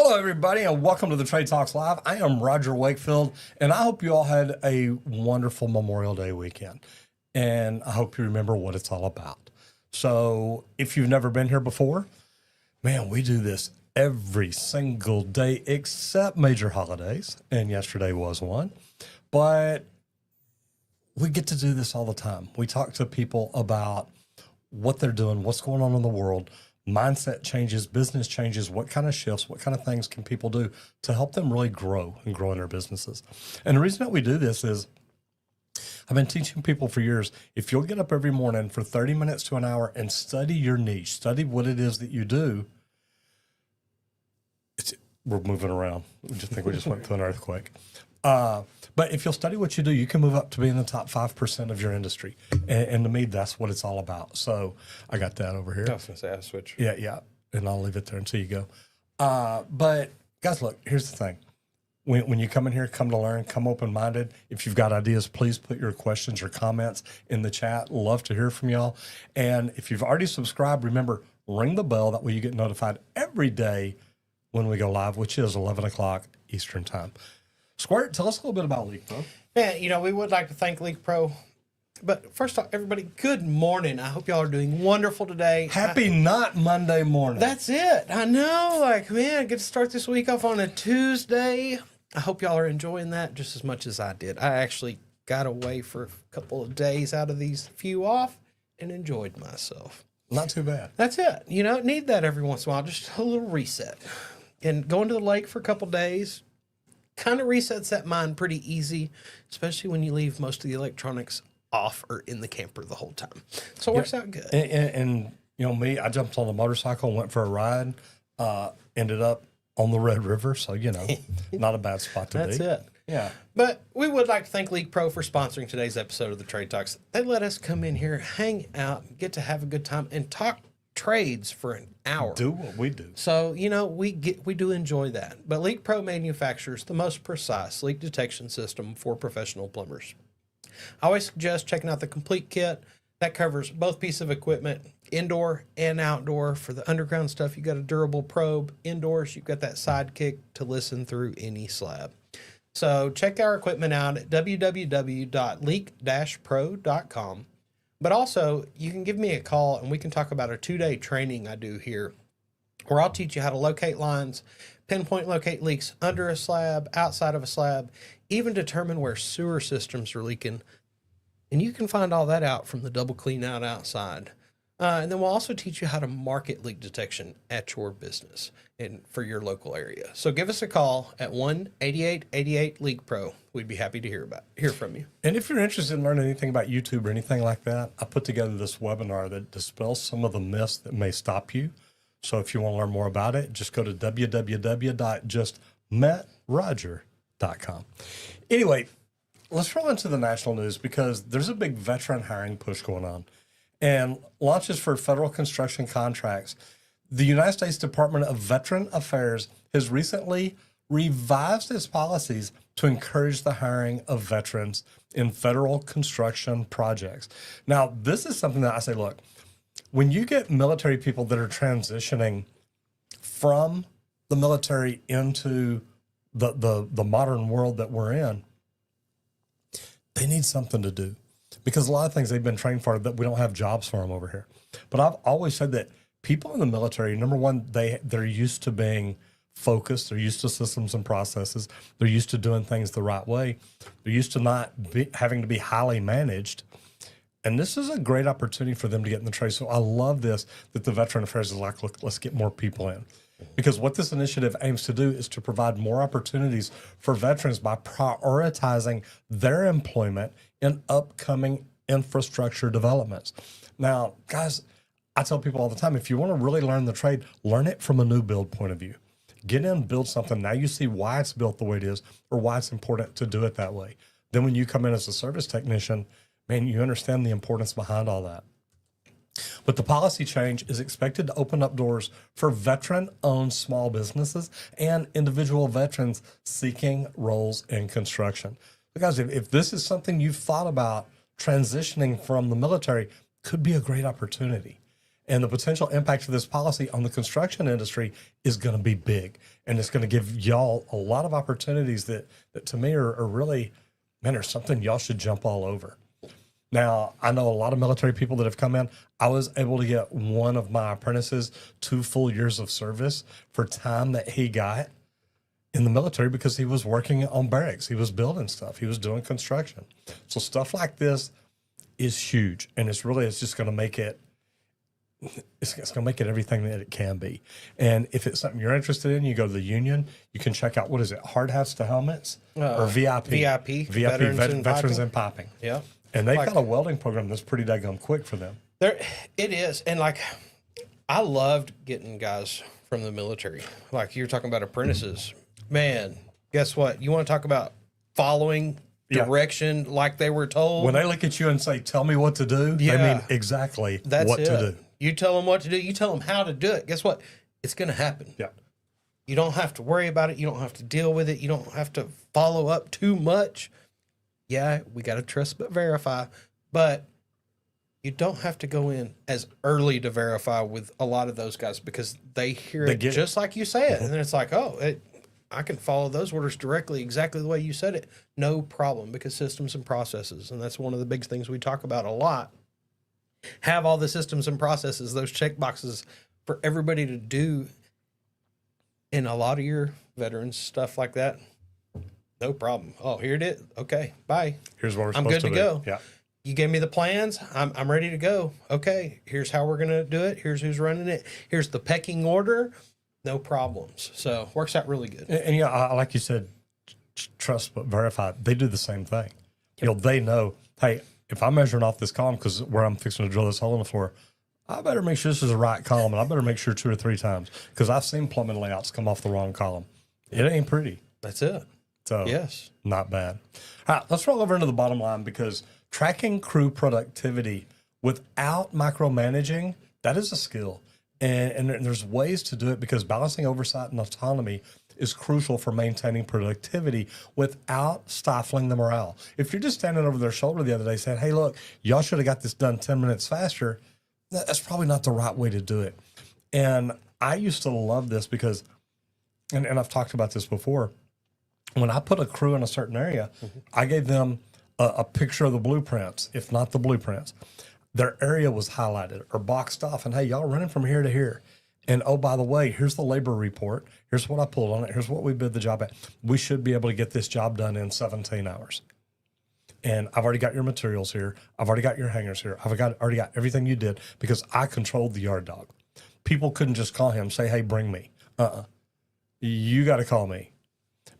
Hello, everybody, and welcome to the Trade Talks Live. I am Roger Wakefield, and I hope you all had a wonderful Memorial Day weekend. And I hope you remember what it's all about. So if you've never been here before, man, we do this every single day except major holidays. And yesterday was one. But we get to do this all the time. We talk to people about what they're doing, what's going on in the world, mindset changes, business changes, what kind of shifts, what kind of things can people do to help them really grow and grow in their businesses. And the reason that we do this is I've been teaching people for years, if you'll get up every morning for 30 minutes to an hour and study your niche, study what it is that you do, we're moving around. We just think we just went through an earthquake. But if you'll study what you do, you can move up to be in the top 5% of your industry. And to me, that's what it's all about. So I got that over here. I was going to say, I'll switch. Yeah. And I'll leave it there until you go. But guys, look, here's the thing. When you come in here, come to learn, come open-minded. If you've got ideas, please put your questions or comments in the chat. Love to hear from y'all. And if you've already subscribed, remember, ring the bell. That way you get notified every day when we go live, which is 11 o'clock Eastern time. Squirt, tell us a little bit about Leak Pro. Man, we would like to thank Leak Pro. But first off, everybody, good morning. I hope y'all are doing wonderful today. Happy not Monday morning. That's it. I know. Man, I get to start this week off on a Tuesday. I hope y'all are enjoying that just as much as I did. I actually got away for a couple of days out of these few off and enjoyed myself. Not too bad. That's it. Need that every once in a while, just a little reset. And going to the lake for a couple of days kind of resets that mind pretty easy, especially when you leave most of the electronics off or in the camper the whole time. So it works out good. And me, I jumped on the motorcycle and went for a ride, ended up on the Red River. So, not a bad spot to be. That's it. Yeah. But we would like to thank Leak Pro for sponsoring today's episode of the Trade Talks. They let us come in here, hang out, get to have a good time, and talk trades for an hour. Do what we do. So, we do enjoy that. But Leak Pro manufactures the most precise leak detection system for professional plumbers. I always suggest checking out the complete kit. That covers both pieces of equipment, indoor and outdoor. For the underground stuff, you got a durable probe. Indoors, you've got that sidekick to listen through any slab. So check our equipment out at www.leak-pro.com. But also, you can give me a call and we can talk about a 2-day training I do here where I'll teach you how to locate lines, pinpoint locate leaks under a slab, outside of a slab, even determine where sewer systems are leaking. And you can find all that out from the double clean out outside. And then we'll also teach you how to market leak detection at your business and for your local area. So give us a call at 1-8888-LEAK-PRO. We'd be happy to hear from you. And if you're interested in learning anything about YouTube or anything like that, I put together this webinar that dispels some of the myths that may stop you. So if you want to learn more about it, just go to www.justmetroger.com. Anyway, let's roll into the national news because there's a big veteran hiring push going on. And launches for federal construction contracts. The United States Department of Veteran Affairs has recently revised its policies to encourage the hiring of veterans in federal construction projects. Now, this is something that I say, look, when you get military people that are transitioning from the military into the modern world that we're in, they need something to do. Because a lot of things they've been trained for that we don't have jobs for them over here. But I've always said that people in the military, number one, they're used to being focused. They're used to systems and processes. They're used to doing things the right way. They're used to not having to be highly managed. And this is a great opportunity for them to get in the trade. So I love this, that the Veteran Affairs is like, look, let's get more people in. Because what this initiative aims to do is to provide more opportunities for veterans by prioritizing their employment in upcoming infrastructure developments. Now, guys, I tell people all the time, if you want to really learn the trade, learn it from a new build point of view. Get in, build something. Now you see why it's built the way it is or why it's important to do it that way. Then when you come in as a service technician, man, you understand the importance behind all that. But the policy change is expected to open up doors for veteran-owned small businesses and individual veterans seeking roles in construction. But guys, if this is something you've thought about transitioning from the military, could be a great opportunity. And the potential impact of this policy on the construction industry is going to be big. And it's going to give y'all a lot of opportunities that to me are really, man, there's something y'all should jump all over. Now, I know a lot of military people that have come in. I was able to get one of my apprentices 2 full years of service for time that he got in the military because he was working on barracks. He was building stuff. He was doing construction. So stuff like this is huge. And it's just going to make it, it's going to make it everything that it can be. And if it's something you're interested in, you go to the union, you can check out, what is it? Hard hats to helmets or VIP? VIP, Veterans in Piping. Yeah. And they've got a welding program that's pretty daggone quick for them. There, it is. And like, I loved getting guys from the military. Like you're talking about apprentices. Man, guess what? You want to talk about following direction like they were told? When they look at you and say, tell me what to do, they mean exactly what to do. You tell them what to do. You tell them how to do it. Guess what? It's going to happen. Yeah. You don't have to worry about it. You don't have to deal with it. You don't have to follow up too much. Yeah, we got to trust but verify. But you don't have to go in as early to verify with a lot of those guys because they hear it just like you say it. And then it's like, I can follow those orders directly, exactly the way you said it. No problem, because systems and processes. And that's one of the big things we talk about a lot. Have all the systems and processes, those check boxes for everybody to do. In a lot of your veterans, stuff like that, no problem. Oh, here it is. Okay, bye. Here's what we're I'm supposed good to go. Yeah. You gave me the plans. I'm ready to go. Okay, here's how we're going to do it. Here's who's running it. Here's the pecking order. No problems. So works out really good. And like you said, trust but verify. They do the same thing. They know, hey, if I'm measuring off this column because where I'm fixing to drill this hole in the floor, I better make sure this is the right column, and I better make sure 2 or 3 times because I've seen plumbing layouts come off the wrong column. It ain't pretty. That's it. So yes, not bad. All right, let's roll over into the bottom line because tracking crew productivity without micromanaging, that is a skill. And there's ways to do it because balancing oversight and autonomy is crucial for maintaining productivity without stifling the morale. If you're just standing over their shoulder the other day saying, hey, look, y'all should have got this done 10 minutes faster, that's probably not the right way to do it. And I used to love this because, and I've talked about this before, when I put a crew in a certain area, I gave them a picture of the blueprints, if not the blueprints. Their area was highlighted or boxed off, and hey, y'all running from here to here. And oh, by the way, here's the labor report. Here's what I pulled on it. Here's what we bid the job at. We should be able to get this job done in 17 hours. And I've already got your materials here. I've already got your hangers here. Already got everything you did because I controlled the yard dog. People couldn't just call him, say, hey, bring me. You got to call me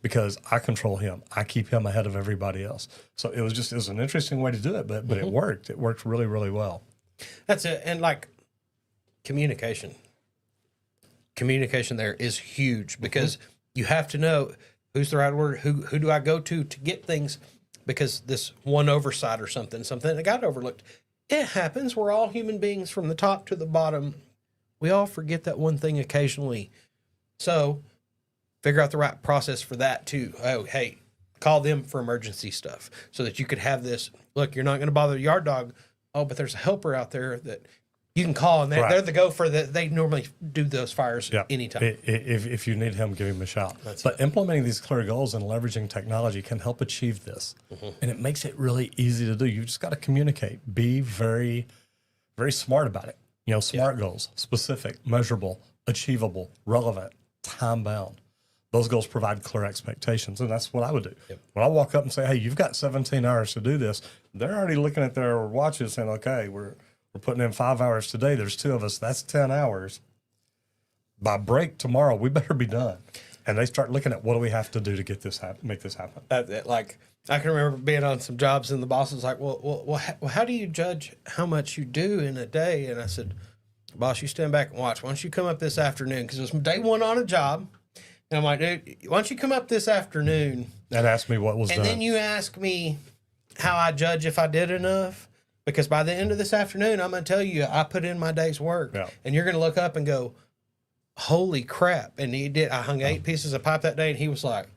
because I control him. I keep him ahead of everybody else. So it was an interesting way to do it, but it worked. It worked really, really well. That's it. And like communication there is huge because you have to know who's the right word, who do I go to get things, because this one oversight or something that got overlooked. It happens. We're all human beings from the top to the bottom. We all forget that one thing occasionally. So figure out the right process for that too. Oh, hey, call them for emergency stuff so that you could have this. Look, you're not going to bother the yard dog. Oh, but there's a helper out there that you can call, and they're the gopher that they normally do those fires anytime. If you need him, give him a shout. But implementing these clear goals and leveraging technology can help achieve this. And it makes it really easy to do. You just got to communicate. Be very, very smart about it. Smart goals, specific, measurable, achievable, relevant, time-bound. Those goals provide clear expectations, and that's what I would do. When I walk up and say, hey, you've got 17 hours to do this, they're already looking at their watches saying, okay, we're putting in 5 hours today. There's 2 of us. That's 10 hours. By break tomorrow, we better be done. And they start looking at what do we have to do to get this make this happen. Like I can remember being on some jobs, and the boss was like, well, how do you judge how much you do in a day? And I said, boss, you stand back and watch. Why don't you come up this afternoon? Because it was day one on a job. And I'm like, dude, why don't you come up this afternoon and ask me what was done? And then you ask me how I judge if I did enough. Because by the end of this afternoon, I'm going to tell you I put in my day's work. Yeah. And you're going to look up and go, holy crap. And he did. I hung 8 pieces of pipe that day, and he was like,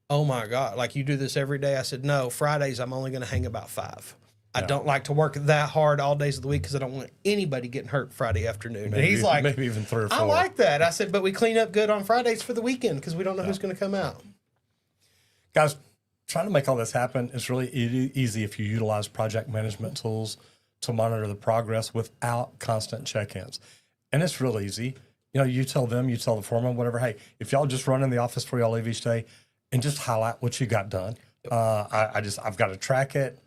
oh, my God. Like, you do this every day? I said, no, Fridays I'm only going to hang about 5. I don't like to work that hard all days of the week because I don't want anybody getting hurt Friday afternoon. And he's like, maybe even 3 or 4. I like that. I said, but we clean up good on Fridays for the weekend because we don't know who's going to come out. Guys, trying to make all this happen is really easy if you utilize project management tools to monitor the progress without constant check-ins. And it's real easy. You know, you tell them, you tell the foreman, whatever, hey, if y'all just run in the office before y'all leave each day and just highlight what you got done. I've got to track it,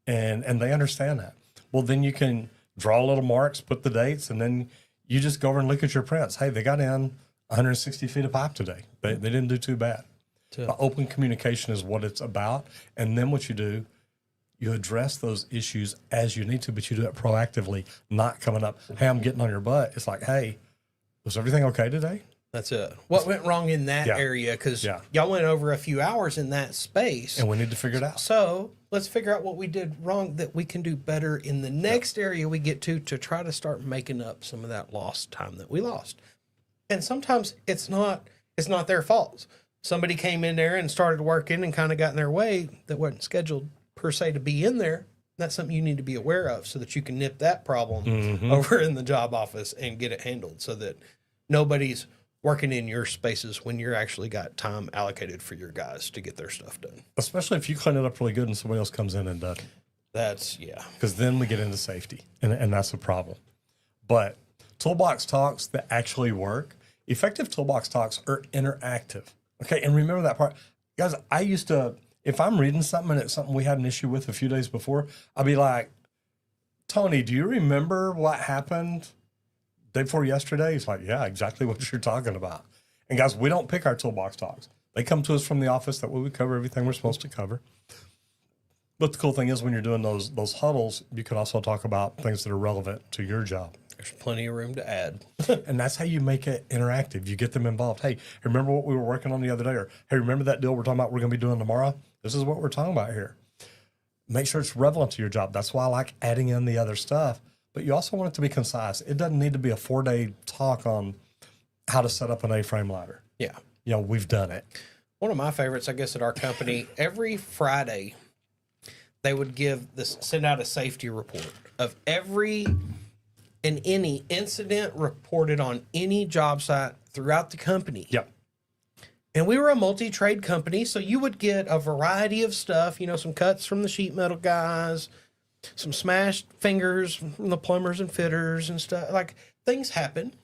and they understand that. Well, then you can draw little marks, put the dates, and then you just go over and look at your prints. Hey, they got in 160 feet of pipe today. They didn't do too bad. Open communication is what it's about. And then what you do, you address those issues as you need to, but you do it proactively, not coming up, hey, I'm getting on your butt. It's like, hey, was everything okay today? That's it. What went wrong in that area? Because y'all went over a few hours in that space. And we need to figure it out. So let's figure out what we did wrong that we can do better in the next area we get to try to start making up some of that lost time that we lost. And sometimes it's not their fault. Somebody came in there and started working and kind of got in their way that wasn't scheduled per se to be in there. That's something you need to be aware of so that you can nip that problem over in the job office and get it handled so that nobody's working in your spaces when you're actually got time allocated for your guys to get their stuff done. Especially if you clean it up really good and somebody else comes in and does. That's, Because then we get into safety, and that's a problem. But toolbox talks that actually work, effective toolbox talks are interactive. Okay, and remember that part. Guys, I used to, if I'm reading something and it's something we had an issue with a few days before, I'll be like, Tony, do you remember what happened day before yesterday? He's like, yeah, exactly what you're talking about. And guys, we don't pick our toolbox talks. They come to us from the office. That way we cover everything we're supposed to cover. But the cool thing is when you're doing those huddles, you can also talk about things that are relevant to your job. there's plenty of room to add. And that's how you make it interactive. You get them involved. Hey, remember what we were working on the other day? Or, hey, remember that deal we're talking about we're going to be doing tomorrow? This is what we're talking about here. Make sure it's relevant to your job. That's why I like adding in the other stuff. But you also want it to be concise. It doesn't need to be a 4-day talk on how to set up an A-frame ladder. Yeah. You know, we've done it. One of my favorites, I guess, at our company, every Friday, they would send out a safety report of every and any incident reported on any job site throughout the company. Yep. And we were a multi-trade company, so you would get a variety of stuff, you know, some cuts from the sheet metal guys, some smashed fingers from the plumbers and fitters and stuff. Like, things happen.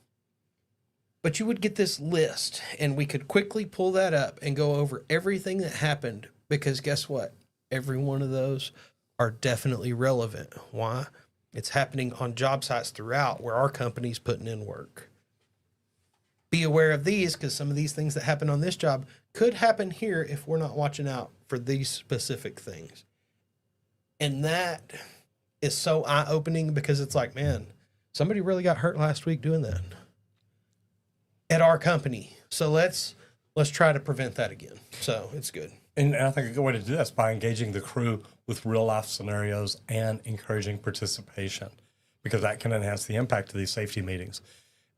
But you would get this list, and we could quickly pull that up and go over everything that happened, because guess what? Every one of those are definitely relevant. Why? It's happening on job sites throughout where our company's putting in work. Be aware of these, because some of these things that happen on this job could happen here if we're not watching out for these specific things. And that is so eye-opening, because it's like, man, somebody really got hurt last week doing that at our company. So let's try to prevent that again. So it's good. And I think a good way to do that is by engaging the crew with real life scenarios and encouraging participation, because that can enhance the impact of these safety meetings.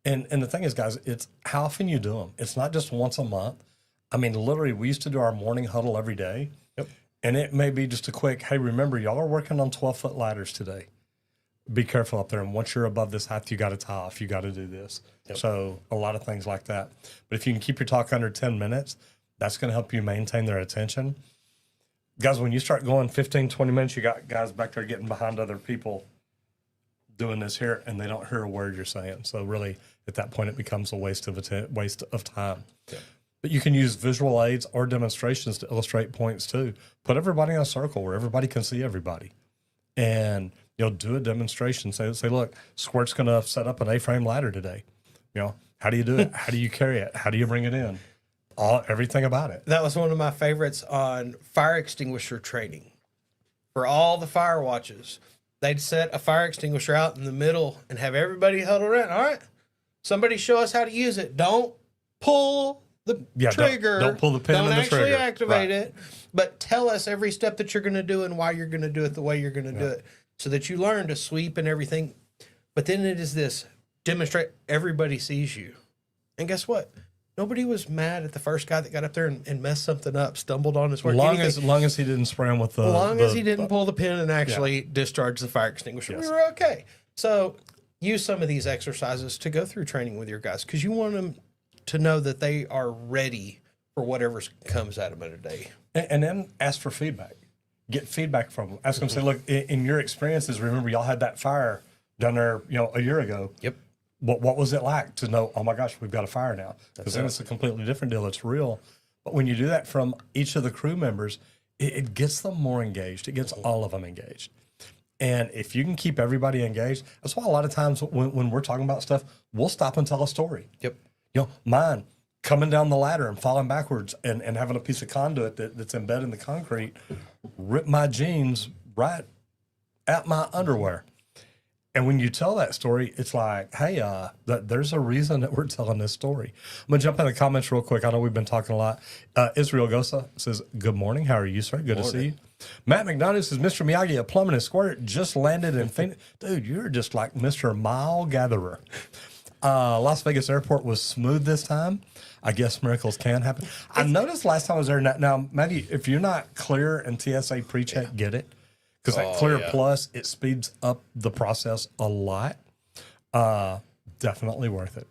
And the thing is, guys, it's how often you do them. It's not just once a month. I mean, literally, we used to do our morning huddle every day. Yep. And it may be just a quick, hey, remember, y'all are working on 12-foot ladders today. Be careful up there. And once you're above this height, you got to tie off. You got to do this. Yep. So a lot of things like that. But if you can keep your talk under 10 minutes, that's going to help you maintain their attention. Guys, when you start going 15, 20 minutes, you got guys back there getting behind other people doing this here, and they don't hear a word you're saying. So really, at that point, it becomes a waste of time. Yeah. But you can use visual aids or demonstrations to illustrate points too. Put everybody in a circle where everybody can see everybody. And do a demonstration. Say, look, Squirt's going to set up an A-frame ladder today. How do you do it? How do you carry it? How do you bring it in? Everything about it. That was one of my favorites on fire extinguisher training. For all the fire watches, they'd set a fire extinguisher out in the middle and have everybody huddle around. All right, somebody show us how to use it. Don't pull the trigger. Don't pull the pin in the trigger. Don't actually activate it, but tell us every step that you're going to do and why you're going to do it the way you're going to do it, so that you learn to sweep and everything. But then it is this demonstrate, everybody sees you. And guess what? nobody was mad at the first guy that got up there and messed something up, stumbled on his work. Long as he didn't spray him with the. Long as he didn't pull the pin and actually discharge the fire extinguisher, we were okay. So use some of these exercises to go through training with your guys because you want them to know that they are ready for whatever comes at them in a day. And then ask for feedback. Get feedback from them. Ask them, say, look, in your experiences, remember y'all had that fire down there, a year ago. Yep. What was it like to know, oh my gosh, we've got a fire now? Because then it's a completely different deal. It's real. But when you do that from each of the crew members, it gets them more engaged. It gets all of them engaged. And if you can keep everybody engaged, that's why a lot of times when we're talking about stuff, we'll stop and tell a story. Yep. Mine coming down the ladder and falling backwards and having a piece of conduit that's embedded in the concrete, ripped my jeans right at my underwear. And when you tell that story, it's like, hey, there's a reason that we're telling this story. I'm going to jump in the comments real quick. I know we've been talking a lot. Israel Gosa says, good morning. How are you, sir? Good to see you. Matt McDonough says, Mr. Miyagi, a plumbing and squirt just landed in Phoenix. Dude, you're just like Mr. Mile Gatherer. Las Vegas Airport was smooth this time. I guess miracles can happen. I noticed last time I was there. Now, Maggie, if you're not clear in TSA pre-check, get it. Because that Clear Plus, it speeds up the process a lot. Definitely worth it.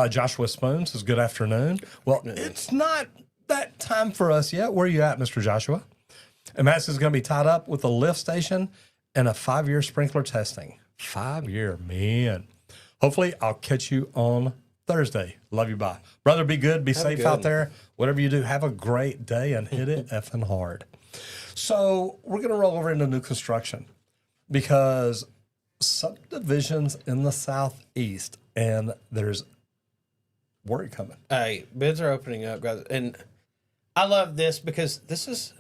Joshua Spoon says, good afternoon. Well, it's not that time for us yet. Where are you at, Mr. Joshua? And Matt says, going to be tied up with a lift station and a 5-year sprinkler testing. 5-year, man. Hopefully, I'll catch you on Thursday. Love you, bye. Brother, be good. Be safe out there. Whatever you do, have a great day and hit it effing hard. So we're going to roll over into new construction because subdivisions in the Southeast, and there's worry coming. Hey, bids are opening up, guys. And I love this because this is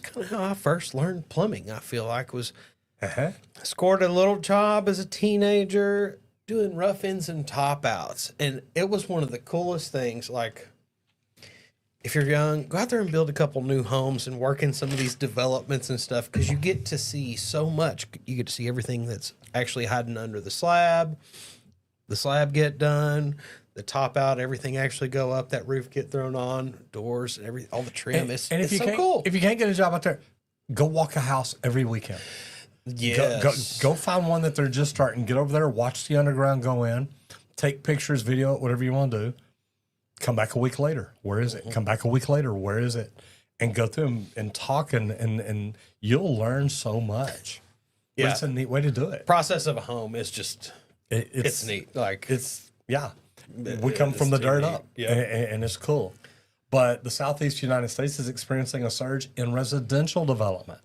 kind of how I first learned plumbing, I feel like, was I scored a little job as a teenager doing rough ins and top outs. And it was one of the coolest things. Like, if you're young, go out there and build a couple new homes and work in some of these developments and stuff because you get to see so much. You get to see everything that's actually hiding under the slab get done, the top out, everything actually go up, that roof get thrown on, doors, all the trim. It's so cool. If you can't get a job out there, go walk a house every weekend. Yes. Go find one that they're just starting. Get over there, watch the underground go in, take pictures, video it, whatever you want to do. Come back a week later. Where is it? Come back a week later. Where is it? And go through them and talk, and you'll learn so much. Yeah. But it's a neat way to do it. Process of a home is just, it's neat. Like, we come from the dirt up, yeah. and it's cool. But the Southeast United States is experiencing a surge in residential development.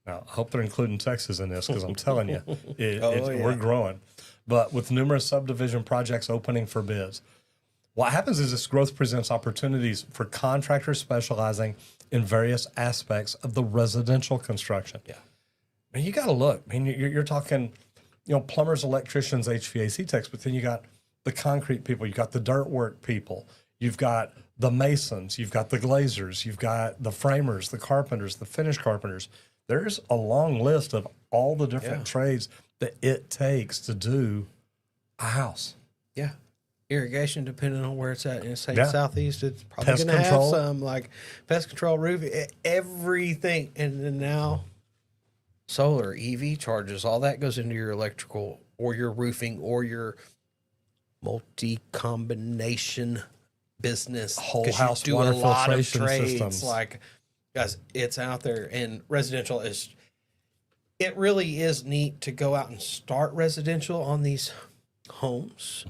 Now, I hope they're including Texas in this because I'm telling you, we're growing. But with numerous subdivision projects opening for bids, what happens is this growth presents opportunities for contractors specializing in various aspects of the residential construction. Yeah. And you got to look. I mean, you're talking, plumbers, electricians, HVAC techs, but then you got the concrete people, you got the dirt work people, you've got the masons, you've got the glazers, you've got the framers, the carpenters, the finish carpenters. There's a long list of all the different trades that it takes to do a house. Yeah. Irrigation, depending on where it's at. In the Southeast, it's probably Pest going to have control. some, like pest control, roof, everything. And then now, solar, EV charges, all that goes into your electrical or your roofing or your multi-combination business. Whole 'Cause house you do water a lot of filtration trades. systems. Like, guys, it's out there. And residential is, it really is neat to go out and start residential on these homes.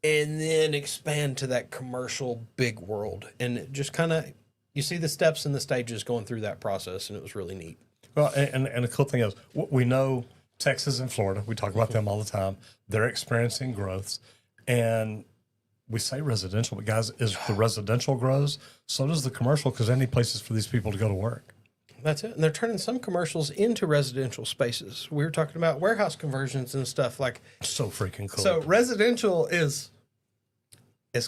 And then expand to that commercial big world. And it just kind of, you see the steps and the stages going through that process, and it was really neat. Well, and the cool thing is, we know Texas and Florida, we talk about them all the time. They're experiencing growths. And we say residential, but guys, as the residential grows, so does the commercial because they need places for these people to go to work. That's it. And they're turning some commercials into residential spaces. We were talking about warehouse conversions and stuff like. So freaking cool. So residential is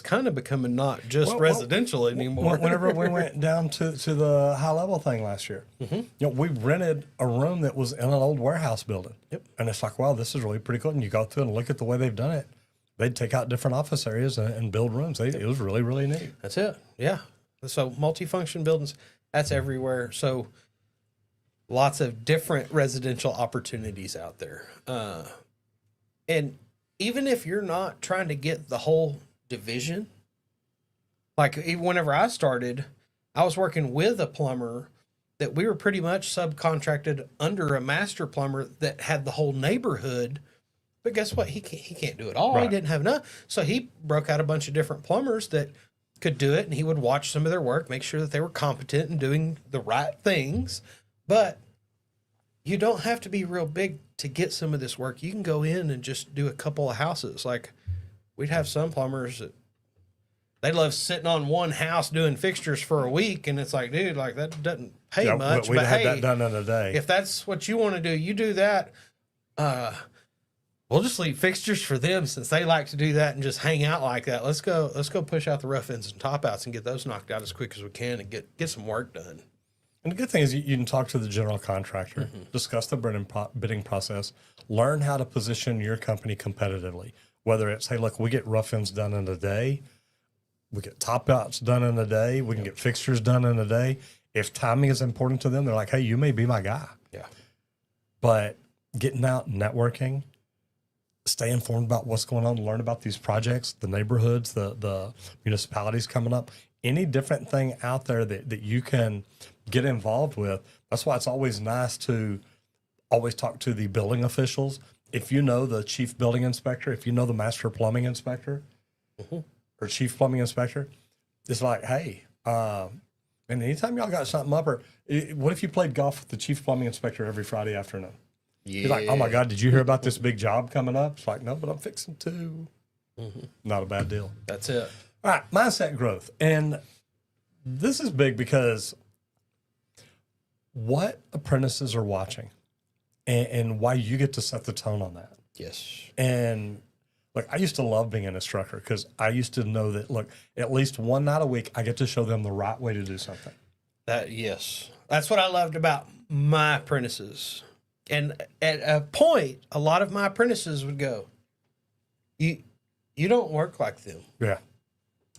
kind of becoming not just residential anymore. Whenever we went down to the high level thing last year, we rented a room that was in an old warehouse building. Yep. And it's like, wow, this is really pretty cool. And you go through and look at the way they've done it. they'd take out different office areas and build rooms. It was really, really neat. That's it. Yeah. So multifunction buildings, that's everywhere. So lots of different residential opportunities out there. And even if you're not trying to get the whole division, like even whenever I started, I was working with a plumber that we were pretty much subcontracted under a master plumber that had the whole neighborhood. But guess what? He can't do it all. He Right. didn't have enough. So he broke out a bunch of different plumbers that could do it, and he would watch some of their work, make sure that they were competent and doing the right things. But you don't have to be real big to get some of this work. You can go in and just do a couple of houses. Like we'd have some plumbers that they love sitting on one house doing fixtures for a week, and it's like, dude, like that doesn't pay Yeah, much. we'd But have hey, that done in a day. if that's what you want to do, you do that. We'll just leave fixtures for them since they like to do that and just hang out like that. Let's go push out the rough ends and top outs and get those knocked out as quick as we can and get some work done. And the good thing is you can talk to the general contractor, discuss the bidding process, learn how to position your company competitively. Whether it's, hey, look, we get rough ends done in a day, we get top outs done in a day, we can get fixtures done in a day. If timing is important to them, they're like, hey, you may be my guy. Yeah. But getting out, networking, stay informed about what's going on, learn about these projects, the neighborhoods, the municipalities coming up, any different thing out there that you can get involved with. That's why it's always nice to always talk to the building officials. If you know the chief building inspector, if you know the master plumbing inspector or chief plumbing inspector, it's like, hey, and anytime y'all got something up, or what if you played golf with the chief plumbing inspector every Friday afternoon? Yeah. You're like, oh my God, did you hear about this big job coming up? It's like, no, but I'm fixing to. Not a bad deal. That's it. All right, mindset growth. And this is big because what apprentices are watching and why you get to set the tone on that. Yes. And look, I used to love being an instructor because I used to know that, look, at least one night a week, I get to show them the right way to do something. Yes. That's what I loved about my apprentices. And at a point, a lot of my apprentices would go, You don't work like them. Yeah.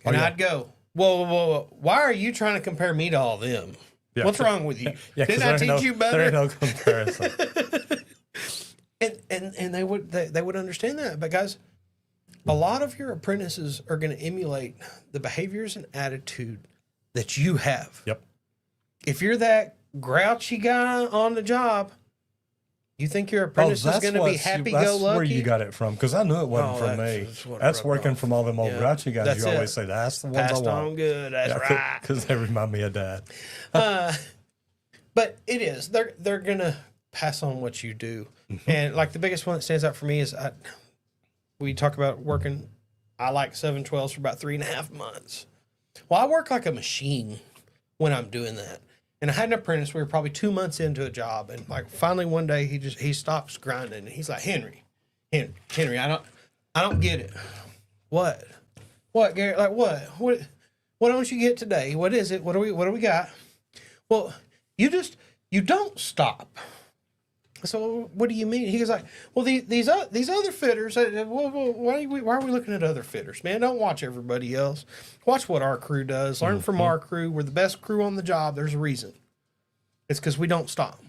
And yeah. I'd go, whoa, why are you trying to compare me to all them? Yeah. What's wrong with you? Yeah, 'cause Didn't I there ain't teach you There better? ain't no comparison. And they would understand that. But guys, a lot of your apprentices are going to emulate the behaviors and attitude that you have. Yep. If you're that grouchy guy on the job, you think your apprentice is going to be happy-go-lucky? That's where you got it from, because I knew it wasn't from me. that's what I That's rubbed working off. from all them old Yeah. grouchy guys. That's You it. always say that's the ones I Passed want. on good. That's right. Because they remind me of Dad. But it is. They're gonna pass on what you do. And like the biggest one that stands out for me is we talk about working. I like 7/12s for about 3.5 months. Well, I work like a machine when I'm doing that. And I had an apprentice. We were probably 2 months into a job, and like finally one day he stops grinding and he's like, Henry, I don't get it. What, Gary? Like what don't you get today? What is it? What do we got? Well, you don't stop. So what do you mean? He goes like, well, these other fitters. Why are we looking at other fitters, man? Don't watch everybody else. Watch what our crew does. Learn from our crew. We're the best crew on the job. There's a reason. It's because we don't stop.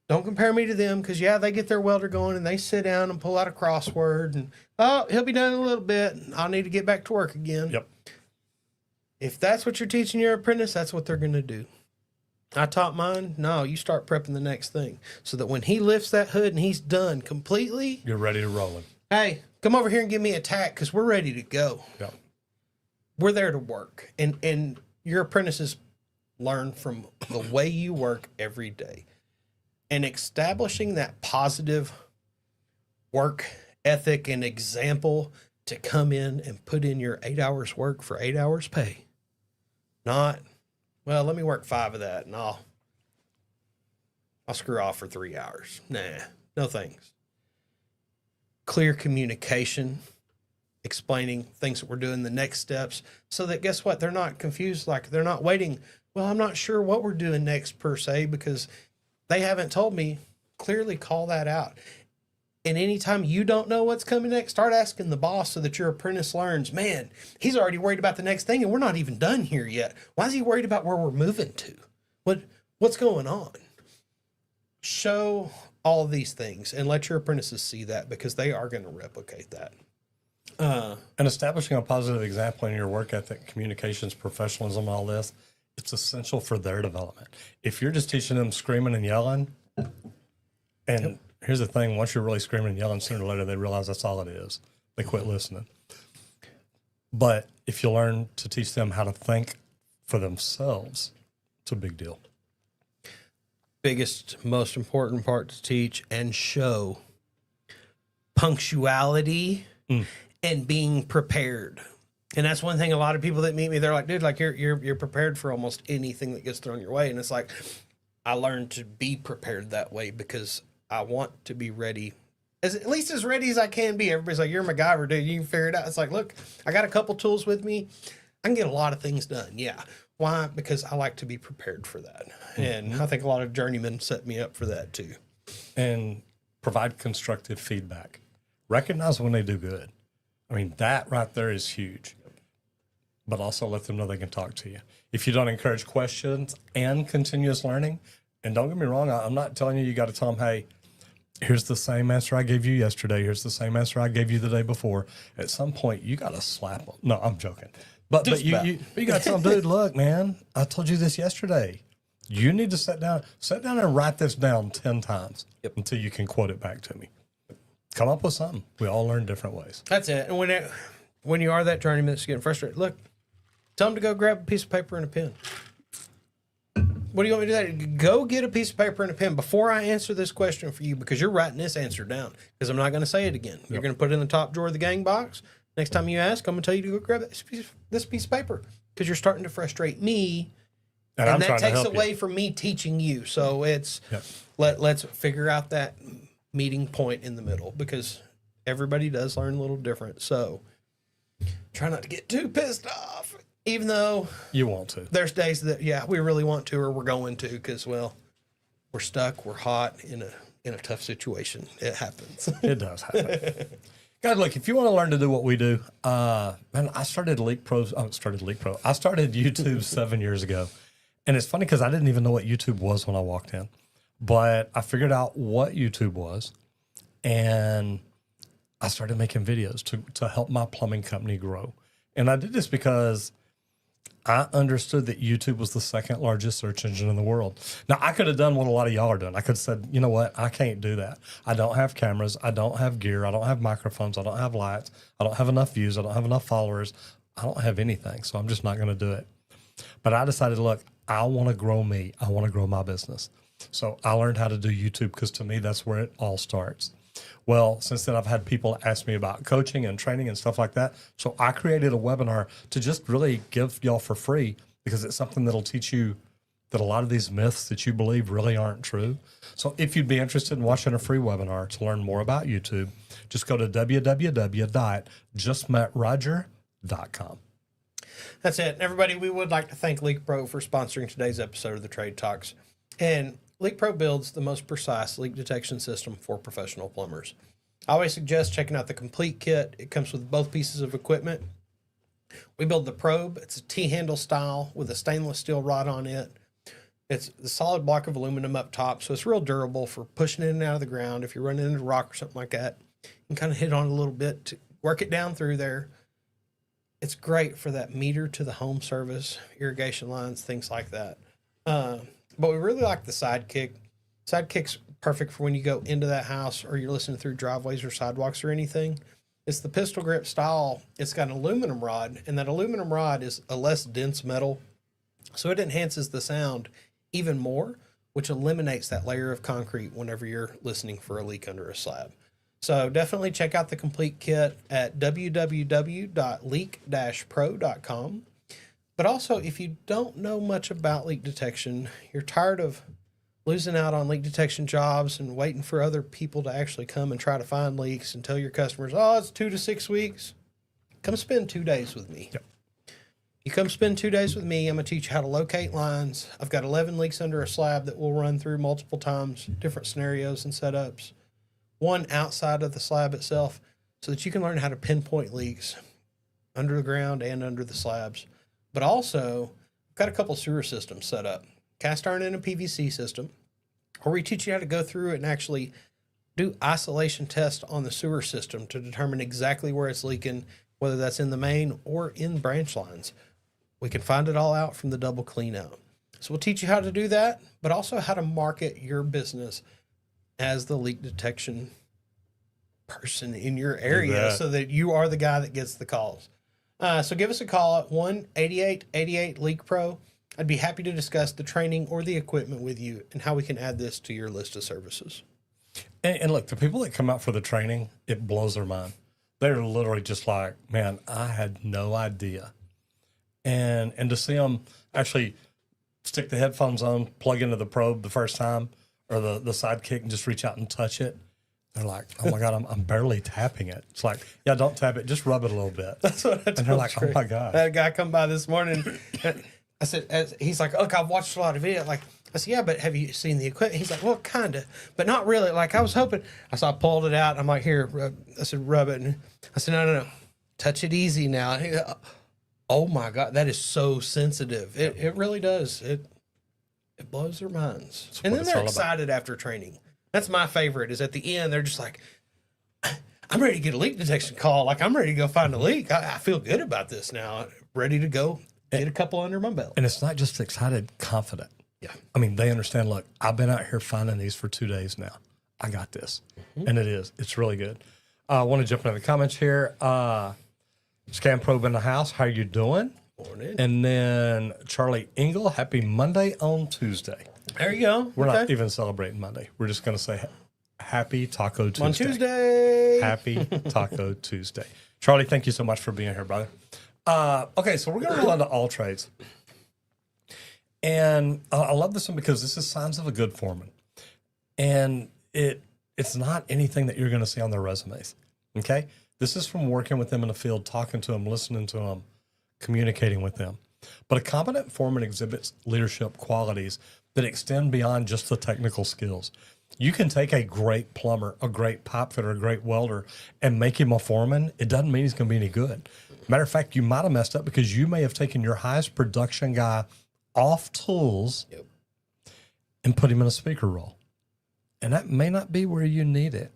Don't compare me to them, because they get their welder going and they sit down and pull out a crossword and he'll be done in a little bit. And I'll need to get back to work again. Yep. If that's what you're teaching your apprentice, that's what they're going to do. I taught mine. No, you start prepping the next thing so that when he lifts that hood and he's done completely, You're ready to roll him. hey, come over here and give me a tack because we're ready to go. Yep. We're there to work. And your apprentices learn from the way you work every day. And establishing that positive work ethic and example to come in and put in your 8 hours work for 8 hours pay. Not, well, let me work 5 of that and I'll screw off for 3 hours. Nah, no thanks. Clear communication, explaining things that we're doing, the next steps, so that guess what? They're not confused. Like they're not waiting. Well, I'm not sure what we're doing next per se because they haven't told me. Clearly call that out. And anytime you don't know what's coming next, start asking the boss so that your apprentice learns, man, he's already worried about the next thing and we're not even done here yet. Why is he worried about where we're moving to? What's going on? Show all of these things and let your apprentices see that, because they are going to replicate that. And establishing a positive example in your work ethic, communications, professionalism, all this, it's essential for their development. If you're just teaching them screaming and yelling, and here's the thing, once you're really screaming and yelling, sooner or later they realize that's all it is. They quit listening. But if you learn to teach them how to think for themselves, it's a big deal. Biggest, most important part to teach and show: punctuality and being prepared. And that's one thing, a lot of people that meet me, they're like, dude, like you're prepared for almost anything that gets thrown your way. And it's like, I learned to be prepared that way because I want to be ready, at least as ready as I can be. Everybody's like, you're MacGyver, dude, you can figure it out. It's like, look, I got a couple tools with me. I can get a lot of things done. Yeah. Why? Because I like to be prepared for that. And I think a lot of journeymen set me up for that too. And provide constructive feedback. Recognize when they do good. I mean, that right there is huge. But also let them know they can talk to you. If you don't encourage questions and continuous learning, and don't get me wrong, I'm not telling you got to tell them, hey, here's the same answer I gave you yesterday. Here's the same answer I gave you the day before. At some point, you got to slap them. No, I'm joking. But you got to tell them, dude, look, man, I told you this yesterday. You need to sit down and write this down 10 times until you can quote it back to me. Come up with something. We all learn different ways. That's it. And when you are that journeyman that's getting frustrated, look, tell them to go grab a piece of paper and a pen. What do you want me to do? Go get a piece of paper and a pen before I answer this question for you, because you're writing this answer down, because I'm not going to say it again. You're going to put it in the top drawer of the gang box. Next time you ask, I'm going to tell you to go grab this piece of paper, because you're starting to frustrate me. And that takes away from me teaching you. So it's let's figure out that meeting point in the middle, because everybody does learn a little different. So try not to get too pissed off, even though you want to. There's days that we really want to, or we're going to, because we're stuck, we're hot in a tough situation. It happens. It does happen. God, look, if you want to learn to do what we do, man, I started Leak Pro. I started YouTube 7 years ago. And it's funny because I didn't even know what YouTube was when I walked in. But I figured out what YouTube was, and I started making videos to help my plumbing company grow. And I did this because I understood that YouTube was the second largest search engine in the world. Now, I could have done what a lot of y'all are doing. I could have said, you know what? I can't do that. I don't have cameras. I don't have gear. I don't have microphones. I don't have lights. I don't have enough views. I don't have enough followers. I don't have anything. So I'm just not going to do it. But I decided, look, I want to grow me. I want to grow my business. So I learned how to do YouTube, because to me, that's where it all starts. Well, since then, I've had people ask me about coaching and training and stuff like that. So I created a webinar to just really give y'all for free, because it's something that'll teach you that a lot of these myths that you believe really aren't true. So if you'd be interested in watching a free webinar to learn more about YouTube, just go to www.justmetroger.com. That's it. Everybody, we would like to thank Leak Pro for sponsoring today's episode of the Trade Talks. And Leak Pro builds the most precise leak detection system for professional plumbers. I always suggest checking out the complete kit. It comes with both pieces of equipment. We build the probe. It's a T-handle style with a stainless steel rod on it. It's the solid block of aluminum up top, so it's real durable for pushing in and out of the ground. If you're running into rock or something like that, you can kind of hit on it a little bit to work it down through there. It's great for that meter to the home service, irrigation lines, things like that. But we really like the Sidekick. Sidekick's perfect for when you go into that house or you're listening through driveways or sidewalks or anything. It's the pistol grip style. It's got an aluminum rod, and that aluminum rod is a less dense metal, so it enhances the sound even more, which eliminates that layer of concrete whenever you're listening for a leak under a slab. So definitely check out the complete kit at www.leak-pro.com. But also, if you don't know much about leak detection, you're tired of losing out on leak detection jobs and waiting for other people to actually come and try to find leaks and tell your customers, oh, it's 2 to 6 weeks. Come spend 2 days with me. Yep. You come spend 2 days with me, I'm going to teach you how to locate lines. I've got 11 leaks under a slab that we'll run through multiple times, different scenarios and setups. one outside of the slab itself so that you can learn how to pinpoint leaks under the ground and under the slabs. But also, I've got a couple sewer systems set up, cast iron and a PVC system, where we teach you how to go through it and actually do isolation tests on the sewer system to determine exactly where it's leaking, whether that's in the main or in branch lines. We can find it all out from the double clean out. So we'll teach you how to do that, but also how to market your business as the leak detection person in your area so that you are the guy that gets the calls. So give us a call at 1-8888-LEAK-PRO. I'd be happy to discuss the training or the equipment with you and how we can add this to your list of services. And look, the people that come out for the training, it blows their mind. They're literally just like, man, I had no idea. And to see them actually stick the headphones on, plug into the probe the first time, or the sidekick, and just reach out and touch it. They're like, oh my God, I'm barely tapping it. It's like, yeah, don't tap it, just rub it a little bit. That's what I told And they're like, oh my God. I had a guy come by this morning. I said, he's like, look, I've watched a lot of videos. Like, I said, yeah, but have you seen the equipment? He's like, well, kind of, but not really. Like, I was hoping. I pulled it out. I'm like, here, I said, rub it. And I said, no. Touch it easy now. And he, oh my God, that is so sensitive. It really does. It blows their minds. And then they're excited after training. That's my favorite, is at the end, they're just like, I'm ready to get a leak detection call. Like, I'm ready to go find a leak. I feel good about this now. Ready to go get a couple under my belt. And it's not just excited, confident. Yeah. I mean, they understand, look, I've been out here finding these for 2 days now. I got this. And it's really good. I want to jump into the comments here. Scan Probe in the house. How you doing? Morning. And then Charlie Engel, happy Monday on Tuesday. There you go. We're not even celebrating Monday. We're just going to say happy Taco Tuesday. On Tuesday. Happy Taco Tuesday. Charlie, thank you so much for being here, brother. Okay, so we're going to roll into all trades. And I love this one because this is signs of a good foreman. And it's not anything that you're going to see on their resumes. Okay? This is from working with them in the field, talking to them, listening to them, communicating with them. But a competent foreman exhibits leadership qualities that extend beyond just the technical skills. You can take a great plumber, a great pipe fitter, a great welder, and make him a foreman. It doesn't mean he's going to be any good. Matter of fact, you might have messed up because you may have taken your highest production guy off tools and put him in a speaker role. And that may not be where you need it.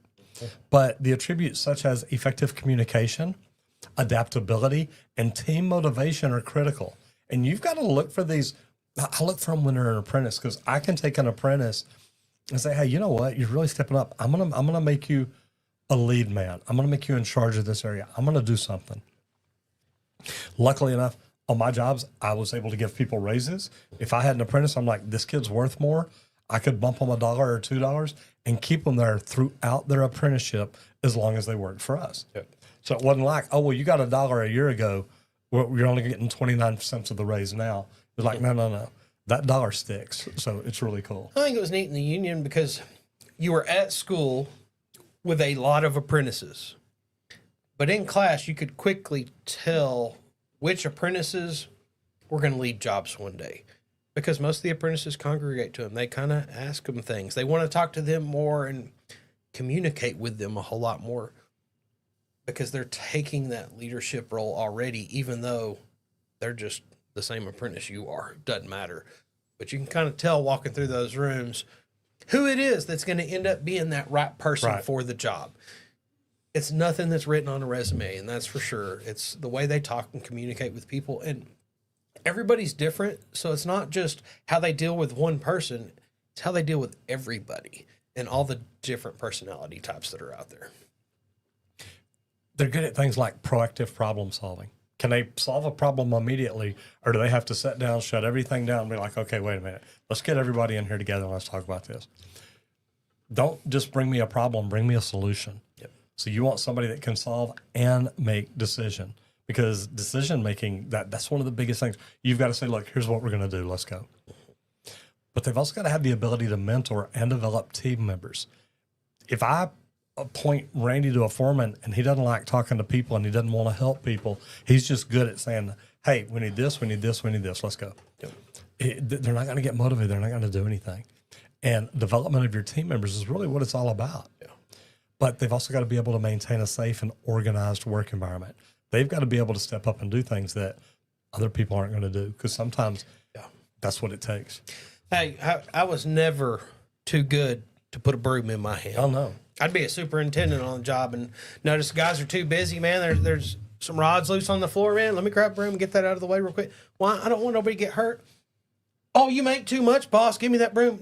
But the attributes such as effective communication, adaptability, and team motivation are critical. And you've got to look for these. I look for them when they're an apprentice, because I can take an apprentice and say, hey, you know what? You're really stepping up. I'm gonna make you a lead man. I'm gonna make you in charge of this area. I'm gonna do something. Luckily enough, on my jobs, I was able to give people raises. If I had an apprentice, I'm like, this kid's worth more. I could bump them $1 or $2 and keep them there throughout their apprenticeship as long as they worked for us. Yep. So it wasn't like, oh, well, you got $1 a year ago. You're only getting 29 cents of the raise now. It's like, no. That dollar sticks. So it's really cool. I think it was neat in the union because you were at school with a lot of apprentices. But in class, you could quickly tell which apprentices were going to lead jobs one day, because most of the apprentices congregate to them. They kind of ask them things. They want to talk to them more and communicate with them a whole lot more, because they're taking that leadership role already, even though they're just the same apprentice you are. Doesn't matter. But you can kind of tell walking through those rooms who it is that's going to end up being that right person for the job. It's nothing that's written on a resume, and that's for sure. It's the way they talk and communicate with people. And everybody's different, so it's not just how they deal with one person. It's how they deal with everybody and all the different personality types that are out there. They're good at things like proactive problem solving. Can they solve a problem immediately, or do they have to sit down, shut everything down, and be like, okay, wait a minute. Let's get everybody in here together and let's talk about this. Don't just bring me a problem, bring me a solution. Yep. So you want somebody that can solve and make decision, because decision making, that's one of the biggest things. You've got to say, look, here's what we're going to do. Let's go. But they've also got to have the ability to mentor and develop team members. If I appoint Randy to a foreman and he doesn't like talking to people and he doesn't want to help people, he's just good at saying, hey, we need this, we need this, we need this, let's go. Yep. They're not going to get motivated. They're not going to do anything. And development of your team members is really what it's all about. Yeah. but they've also got to be able to maintain a safe and organized work environment. They've got to be able to step up and do things that other people aren't going to do, because sometimes that's what it takes. Hey, I was never too good to put a broom in my hand. Oh, no. I'd be a superintendent on the job and notice guys are too busy, man. There's some rods loose on the floor, man. Let me grab a broom and get that out of the way real quick. Why? I don't want nobody to get hurt. Oh, you make too much, boss. Give me that broom.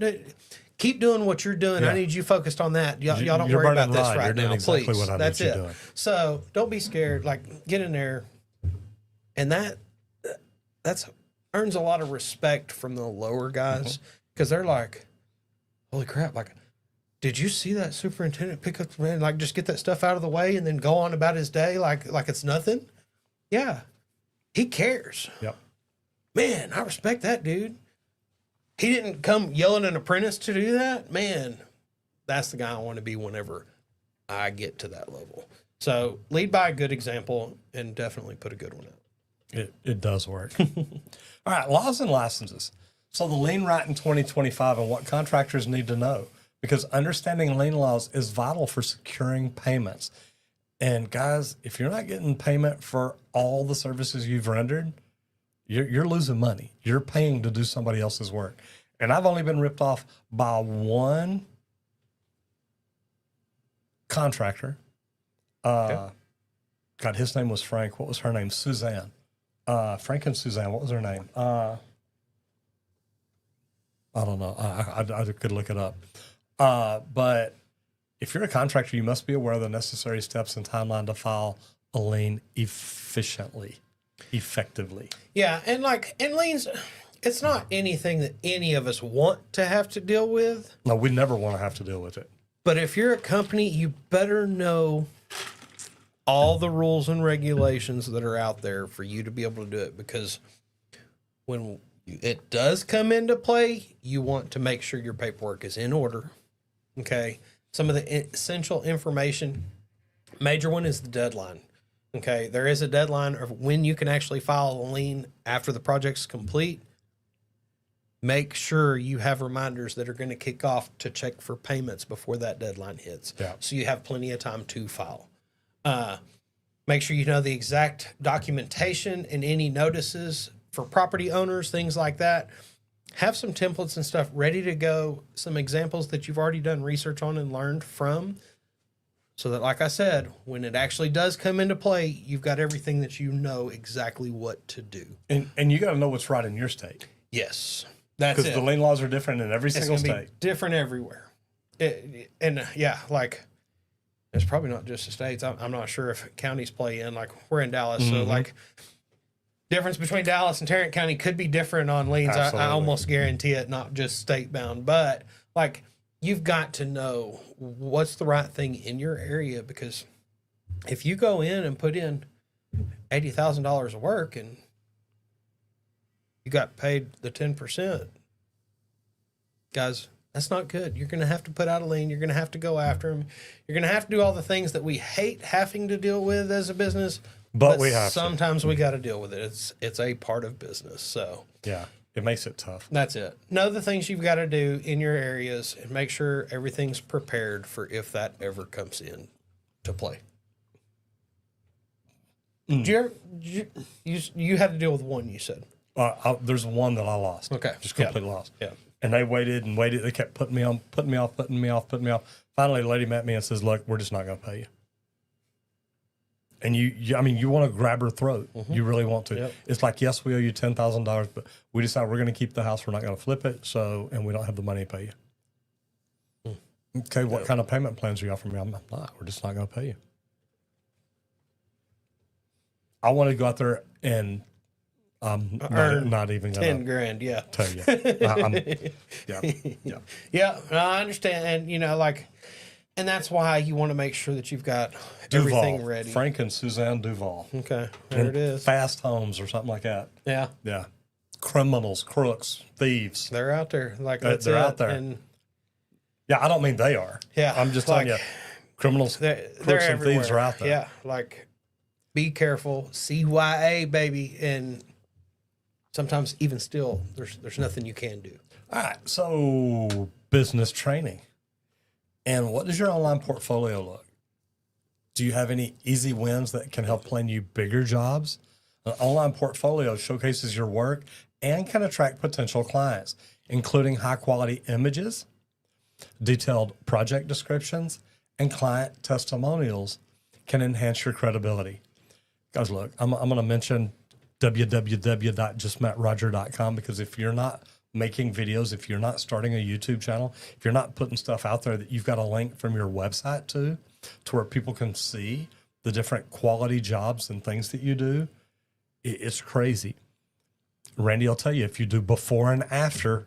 Keep doing what you're doing. Yeah. I need you focused on that. Y'all don't You're worry burning about this line. right You're doing now, exactly please. what I need That's you it. doing. So don't be scared. Like, get in there, and that's earns a lot of respect from the lower guys, because they're like, "Holy crap!" Like, did you see that superintendent pick up the man? Like, just get that stuff out of the way and then go on about his day like it's nothing. Yeah, he cares. Yep. Man, I respect that dude. He didn't come yelling an apprentice to do that. Man, that's the guy I want to be whenever I get to that level. So lead by a good example and definitely put a good one out. It does work. All right, laws and licenses. So the lien right in 2025 and what contractors need to know, because understanding lien laws is vital for securing payments. And guys, if you're not getting payment for all the services you've rendered, you're losing money. You're paying to do somebody else's work. And I've only been ripped off by one contractor. God, his name was Frank. What was her name? Suzanne. Frank and Suzanne. What was her name? I don't know. I could look it up. But if you're a contractor, you must be aware of the necessary steps and timeline to file a lien effectively. Yeah, and liens, it's not anything that any of us want to have to deal with. No, we never want to have to deal with it. But if you're a company, you better know all the rules and regulations that are out there for you to be able to do it, because when it does come into play, you want to make sure your paperwork is in order. Okay. Some of the essential information, major one is the deadline. Okay. There is a deadline of when you can actually file a lien after the project's complete. Make sure you have reminders that are going to kick off to check for payments before that deadline hits. Yeah. So you have plenty of time to file. Make sure you know the exact documentation and any notices for property owners, things like that. Have some templates and stuff ready to go, some examples that you've already done research on and learned from, so that, like I said, when it actually does come into play, you've got everything that you know exactly what to do. And you got to know what's right in your state. Yes, that's Because it. the lien laws are different in every It's single going to state. be different everywhere. Like, it's probably not just the states. I'm not sure if counties play in. Like, we're in Dallas, so like, difference between Dallas and Tarrant County could be different on liens. I almost guarantee it, not just state bound. But like, you've got to know what's the right thing in your area, because if you go in and put in $80,000 of work and you got paid the 10%, guys, that's not good. You're going to have to put out a lien. You're going to have to go after them. You're going to have to do all the things that we hate having to deal with as a business. But we have sometimes we got to deal with it. It's a part of business. So yeah, it makes it tough. that's it. Know the things you've got to do in your areas and make sure everything's prepared for if that ever comes in to play. You had to deal with one, you said. There's one that I lost. Okay. Just completely lost. Yeah. And they waited and waited. They kept putting me off. Finally, the lady met me and says, "Look, we're just not going to pay you." And you want to grab her throat. You really want to. Yep. It's like, yes, we owe you $10,000, but we decide we're going to keep the house. We're not going to flip it. And we don't have the money to pay you. Okay. What kind of payment plans are you offering me? I'm not. We're just not going to pay you. I want to go out there and I'm not even going to $10,000. Yeah. tell you. Yeah. Yeah. I understand. And, and that's why you want to make sure that you've got Duval, everything ready. Frank and Suzanne Duval. Okay. There it is. Fast Homes or something like that. Yeah. Yeah. Criminals, crooks, thieves. They're out there. They're out there. And Yeah, I don't mean they are. Yeah, I'm just telling you, criminals, they're crooks, and everywhere. thieves are out there. Yeah, be careful. CYA, baby. And sometimes even still, there's nothing you can do. All right. So business training. And what does your online portfolio Do you have any easy wins that can help plan you bigger jobs? An online portfolio showcases your work and can attract potential clients, including high quality images, detailed project descriptions, and client testimonials can enhance your credibility. Guys, look, I'm going to mention www.justmettroger.com, because if you're not making videos, if you're not starting a YouTube channel, if you're not putting stuff out there that you've got a link from your website to where people can see the different quality jobs and things that you do, it's crazy. Randy will tell you, if you do before and after,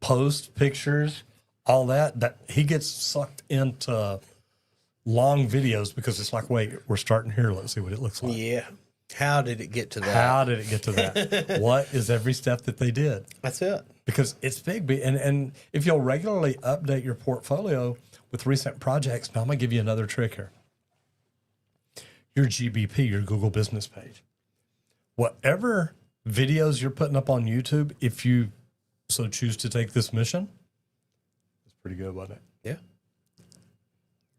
post pictures, all that he gets sucked into long videos because it's like, wait, we're starting here. Let's see what it looks like. Yeah. How did it get to that? How did it get to that? What is every step that they did? That's it. Because it's big. And if you'll regularly update your portfolio with recent projects, now I'm going to give you another trick here. Your GBP, your Google Business Page. Whatever videos you're putting up on YouTube, if you so choose to take this mission, it's pretty good, wasn't it? Yeah.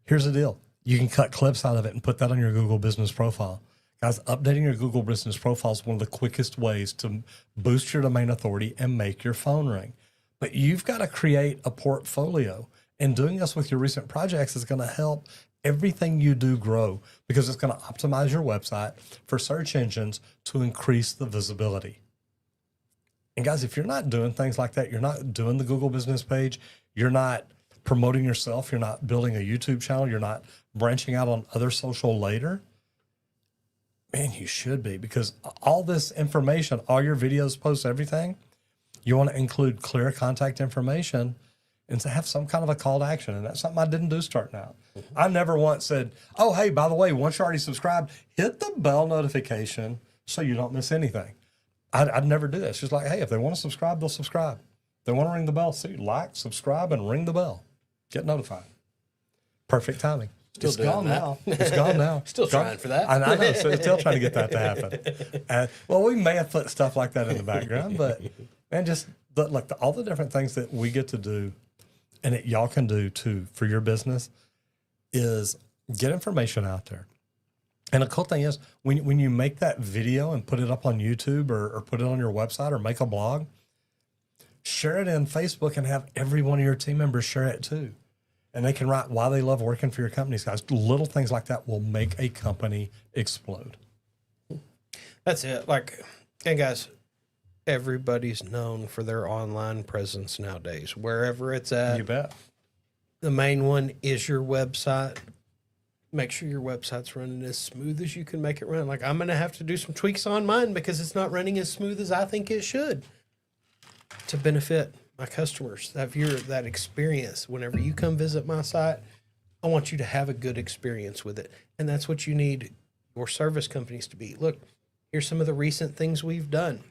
Here's the deal. You can cut clips out of it and put that on your Google Business Profile. Guys, updating your Google Business Profile is one of the quickest ways to boost your domain authority and make your phone ring. But you've got to create a portfolio. And doing this with your recent projects is going to help everything you do grow, because it's going to optimize your website for search engines to increase the visibility. And guys, if you're not doing things like that, you're not doing the Google Business Page, you're not promoting yourself, you're not building a YouTube channel, you're not branching out on other social later, man, you should be, because all this information, all your videos, posts, everything, you want to include clear contact information and to have some kind of a call to action. And that's something I didn't do starting out. I never once said, oh, hey, by the way, once you're already subscribed, hit the bell notification so you don't miss anything. I'd never do that. It's just like, hey, if they want to subscribe, they'll subscribe. If they want to ring the bell, see, like, subscribe, and ring the bell. Get notified. Perfect timing. Still It's doing gone that. now. It's gone now. Still Gone. trying for that. I know. So still trying to get that to happen. Well, we may have put stuff like that in the background, but man, just all the different things that we get to do and that y'all can do too for your business is get information out there. And the cool thing is when you make that video and put it up on YouTube or put it on your website or make a blog, share it in Facebook and have every one of your team members share it too. And they can write why they love working for your companies, guys. Little things like that will make a company explode. That's it. Like, and guys, everybody's known for their online presence nowadays, wherever it's at. You bet. The main one is your website. Make sure your website's running as smooth as you can make it run. Like, I'm going to have to do some tweaks on mine because it's not running as smooth as I think it should to benefit my customers. That experience, whenever you come visit my site, I want you to have a good experience with it. And that's what you need your service companies to be. Look, here's some of the recent things we've done.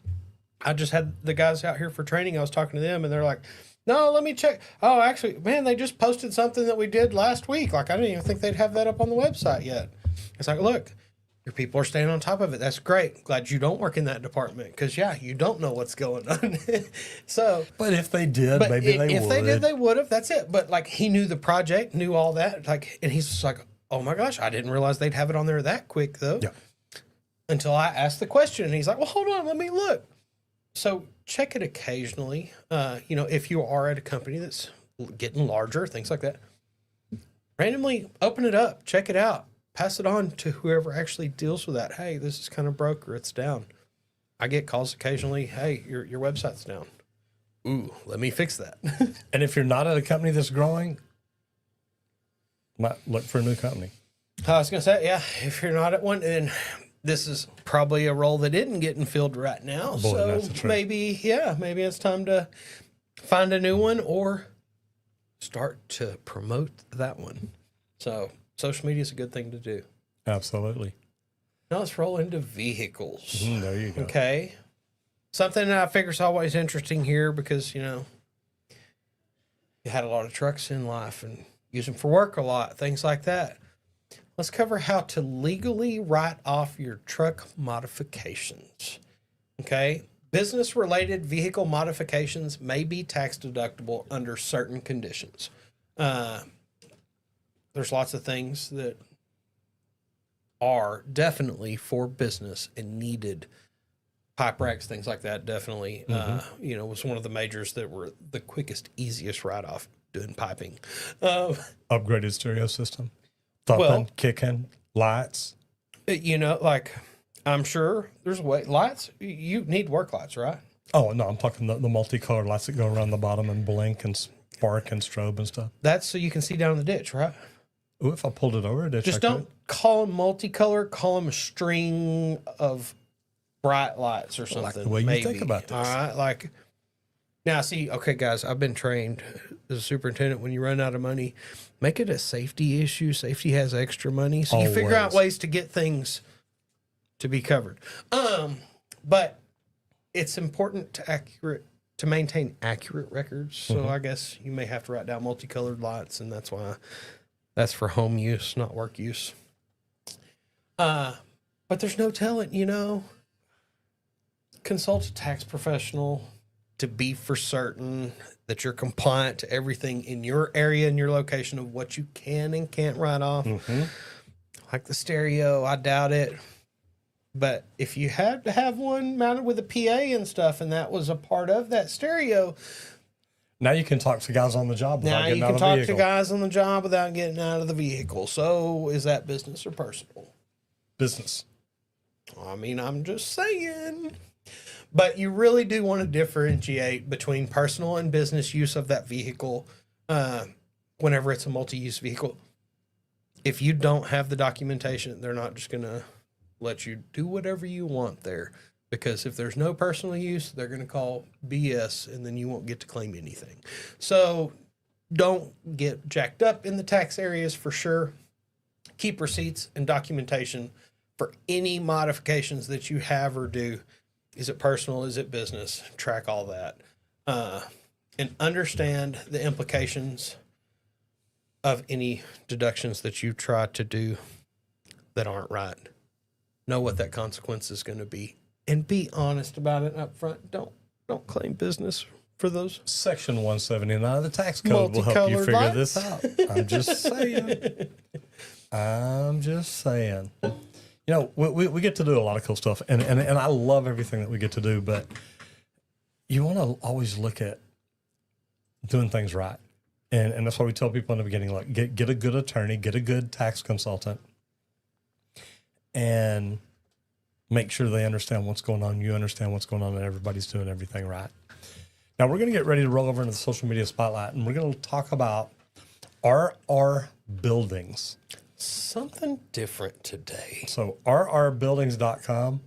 I just had the guys out here for training. I was talking to them and they're like, no, let me check. Oh, actually, man, they just posted something that we did last week. Like, I didn't even think they'd have that up on the website yet. It's like, look, your people are staying on top of it. That's great. Glad you don't work in that department because, yeah, you don't know what's going on. But if they did, but maybe they would. If they did, they would have. That's it. But, like, he knew the project, knew all that. Like, and he's just like, oh, my gosh, I didn't realize they'd have it on there that quick, though. Yeah. Until I asked the question. And he's like, well, hold on, let me look. So check it occasionally. If you are at a company that's getting larger, things like that, randomly open it up, check it out, pass it on to whoever actually deals with that. Hey, this is kind of broke or it's down. I get calls occasionally. Hey, your website's down. Ooh, let me fix that. And if you're not at a company that's growing, might look for a new company. I was going to say, yeah, if you're not at one, then this is probably a role that isn't getting filled right now. Boy, So that's the truth. maybe it's time to find a new one or start to promote that one. So social media is a good thing to do. Absolutely. Now let's roll into vehicles. There you go. Okay. Something that I figure is always interesting here because, you had a lot of trucks in life and use them for work a lot, things like that. Let's cover how to legally write off your truck modifications. Okay. Business-related vehicle modifications may be tax deductible under certain conditions. There's lots of things that are definitely for business and needed. Pipe racks, things like that, definitely, was one of the majors that were the quickest, easiest write-off doing piping. Upgraded stereo system, thumping, kicking, lights. Like, I'm sure there's a way. Lights, you need work lights, right? Oh, no, I'm talking the multicolored lights that go around the bottom and blink and spark and strobe and stuff. That's so you can see down the ditch, right? Ooh, if I pulled it over, Just don't call them multicolor. Call them a string of bright lights or something. Like the way you think about this. All right. Like, now, see, okay, guys, I've been trained as a superintendent. When you run out of money, make it a safety issue. Safety has extra money. So you figure out ways to get things to be covered. But it's important to maintain accurate records. So I guess you may have to write down multicolored lights, and that's why that's for home use, not work use. But there's no telling, consult a tax professional to be for certain that you're compliant to everything in your area and your location of what you can and can't write off. Like the stereo, I doubt it. But if you had to have one mounted with a PA and stuff, and that was a part of that stereo, now you can talk to guys on the job without getting out of the vehicle. Now you can talk to guys on the job without getting out of the vehicle. So is that business or personal? Business. I mean, I'm just saying. But you really do want to differentiate between personal and business use of that vehicle whenever it's a multi-use vehicle. If you don't have the documentation, they're not just going to let you do whatever you want there. Because if there's no personal use, they're going to call BS, and then you won't get to claim anything. So don't get jacked up in the tax areas for sure. Keep receipts and documentation for any modifications that you have or do. Is it personal? Is it business? Track all that. And understand the implications of any deductions that you try to do that aren't right. Know what that consequence is going to be. And be honest about it up front. Don't claim business for those. Section 179 of the tax code will help you figure this out. I'm just saying. We get to do a lot of cool stuff, and I love everything that we get to do, but you want to always look at doing things right. And that's why we tell people in the beginning, like, get a good attorney, get a good tax consultant, and make sure they understand what's going on, you understand what's going on, and everybody's doing everything right. Now, we're going to get ready to roll over into the social media spotlight, and we're going to talk about RR Buildings. Something different today. So rrbuildings.com.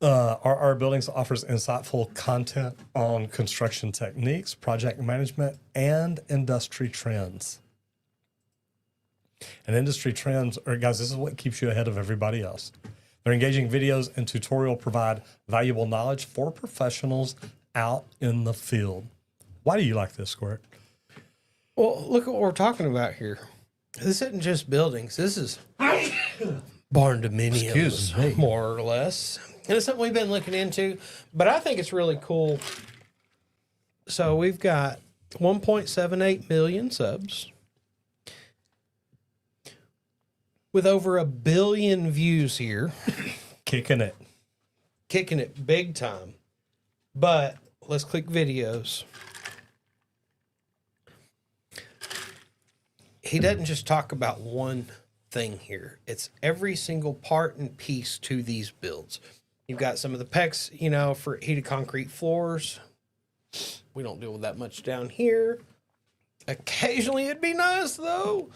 RR Buildings offers insightful content on construction techniques, project management, and industry trends. And industry trends guys, this is what keeps you ahead of everybody else. Their engaging videos and tutorial provide valuable knowledge for professionals out in the field. Why do you like this, Squirt? Well, look at what we're talking about here. This isn't just buildings. This is barn dominiums, more or less. And it's something we've been looking into, but I think it's really cool. So we've got 1.78 million subs with over 1 billion views here. Kicking it big time. But let's click videos. He doesn't just talk about one thing here. It's every single part and piece to these builds. You've got some of the PEX, for heated concrete floors. We don't deal with that much down here. Occasionally it'd be nice though,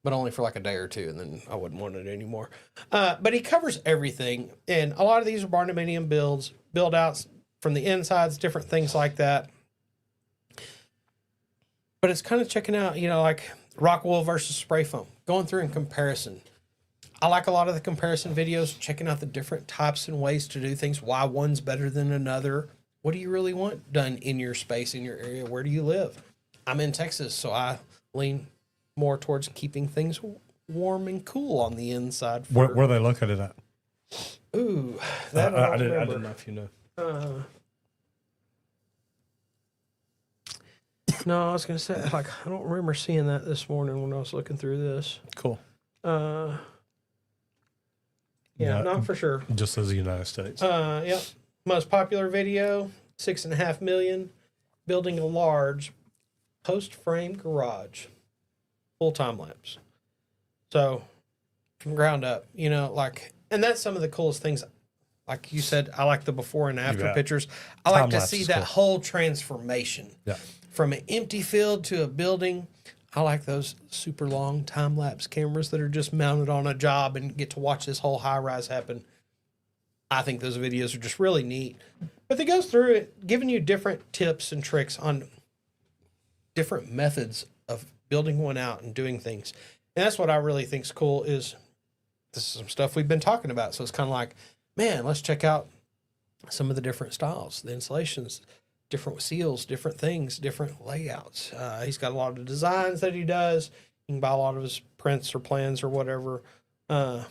but only for like a day or two, and then I wouldn't want it anymore. But he covers everything, and a lot of these are barn dominium builds, build outs from the insides, different things like that. But it's kind of checking out, like rock wool versus spray foam, going through in comparison. I like a lot of the comparison videos, checking out the different types and ways to do things, why one's better than another. What do you really want done in your space, in your area? Where do you live? I'm in Texas, so I lean more towards keeping things warm and cool on the inside. Where are they located at? Ooh, that I didn't know if you know. No, I was going to say, I don't remember seeing that this morning when I was looking through this. Cool. Yeah, Yeah. not for sure. Just as the United States. Yep. Most popular video, 6.5 million. Building a large post-frame garage, full time lapse. So from ground up, you know, like, and that's some of the coolest things. Like you said, I like the before and after bet. pictures. I like to Time-lapse see is that cool. whole transformation Yeah. from an empty field to a building. I like those super long time lapse cameras that are just mounted on a job and get to watch this whole high rise happen. I think those videos are just really neat. But they go through it, giving you different tips and tricks on different methods of building one out and doing things. And that's what I really think is cool is this is some stuff we've been talking about. So it's kind of like, man, let's check out some of the different styles, the installations, different seals, different things, different layouts. He's got a lot of designs that he does. You can buy a lot of his prints or plans or whatever. But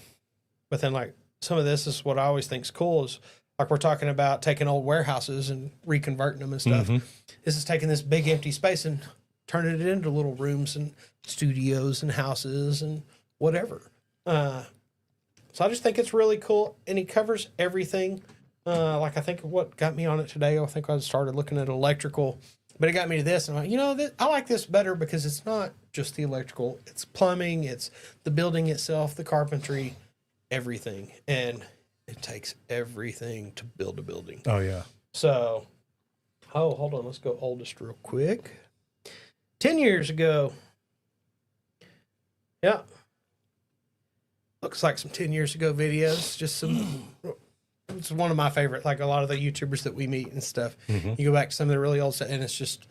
then like some of this is what I always think is cool is like we're talking about taking old warehouses and reconverting them and stuff. This is taking this big empty space and turning it into little rooms and studios and houses and whatever. So I just think it's really cool, and he covers everything. Like I think what got me on it today, I think I started looking at electrical, but it got me to this, and I'm like, you know, I like this better because it's not just the electrical, it's plumbing, it's the building itself, the carpentry, everything, and it takes everything to build a building. Oh, yeah. So, hold on, let's go oldest real quick. 10 years ago. Yeah. Looks like some 10 years ago videos. Just some, it's one of my favorite, like a lot of the YouTubers that we meet and stuff. You go back to some of the really old stuff, and it's just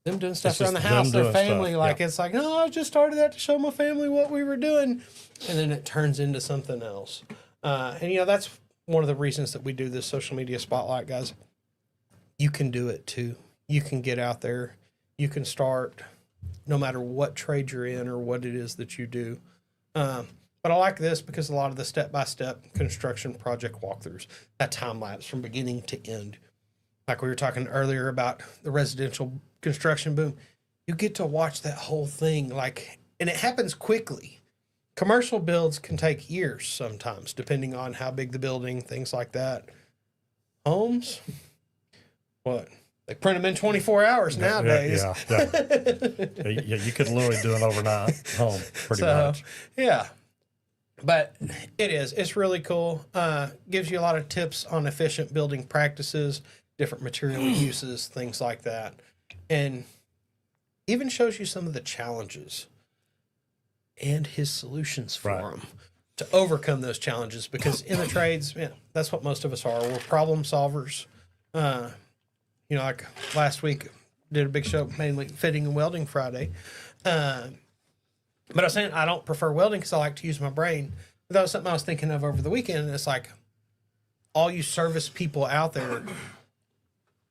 them doing stuff It's around the just house, them their doing family. stuff, Like, yeah. it's like, no, I just started that to show my family what we were doing. And then it turns into something else. And, you know, that's one of the reasons that we do this social media spotlight, guys. You can do it too. You can get out there. You can start no matter what trade you're in or what it is that you do. But I like this because a lot of the step-by-step construction project walkthroughs, that time lapse from beginning to end. Like we were talking earlier about the residential construction boom, you get to watch that whole thing, like, and it happens quickly. Commercial builds can take years sometimes, depending on how big the building, things like that. Homes, what? They print them in 24 hours nowadays. Yeah. You could literally do an overnight home, pretty much. Yeah. But it's really cool. Gives you a lot of tips on efficient building practices, different material uses, things like that. And even shows you some of the challenges and his solutions for them to overcome those challenges. Because in the trades, yeah, that's what most of us are. We're problem solvers. You know, like last week, did a big show, mainly fitting and welding Friday. But I was saying I don't prefer welding because I like to use my brain. But that was something I was thinking of over the weekend. And it's like, all you service people out there,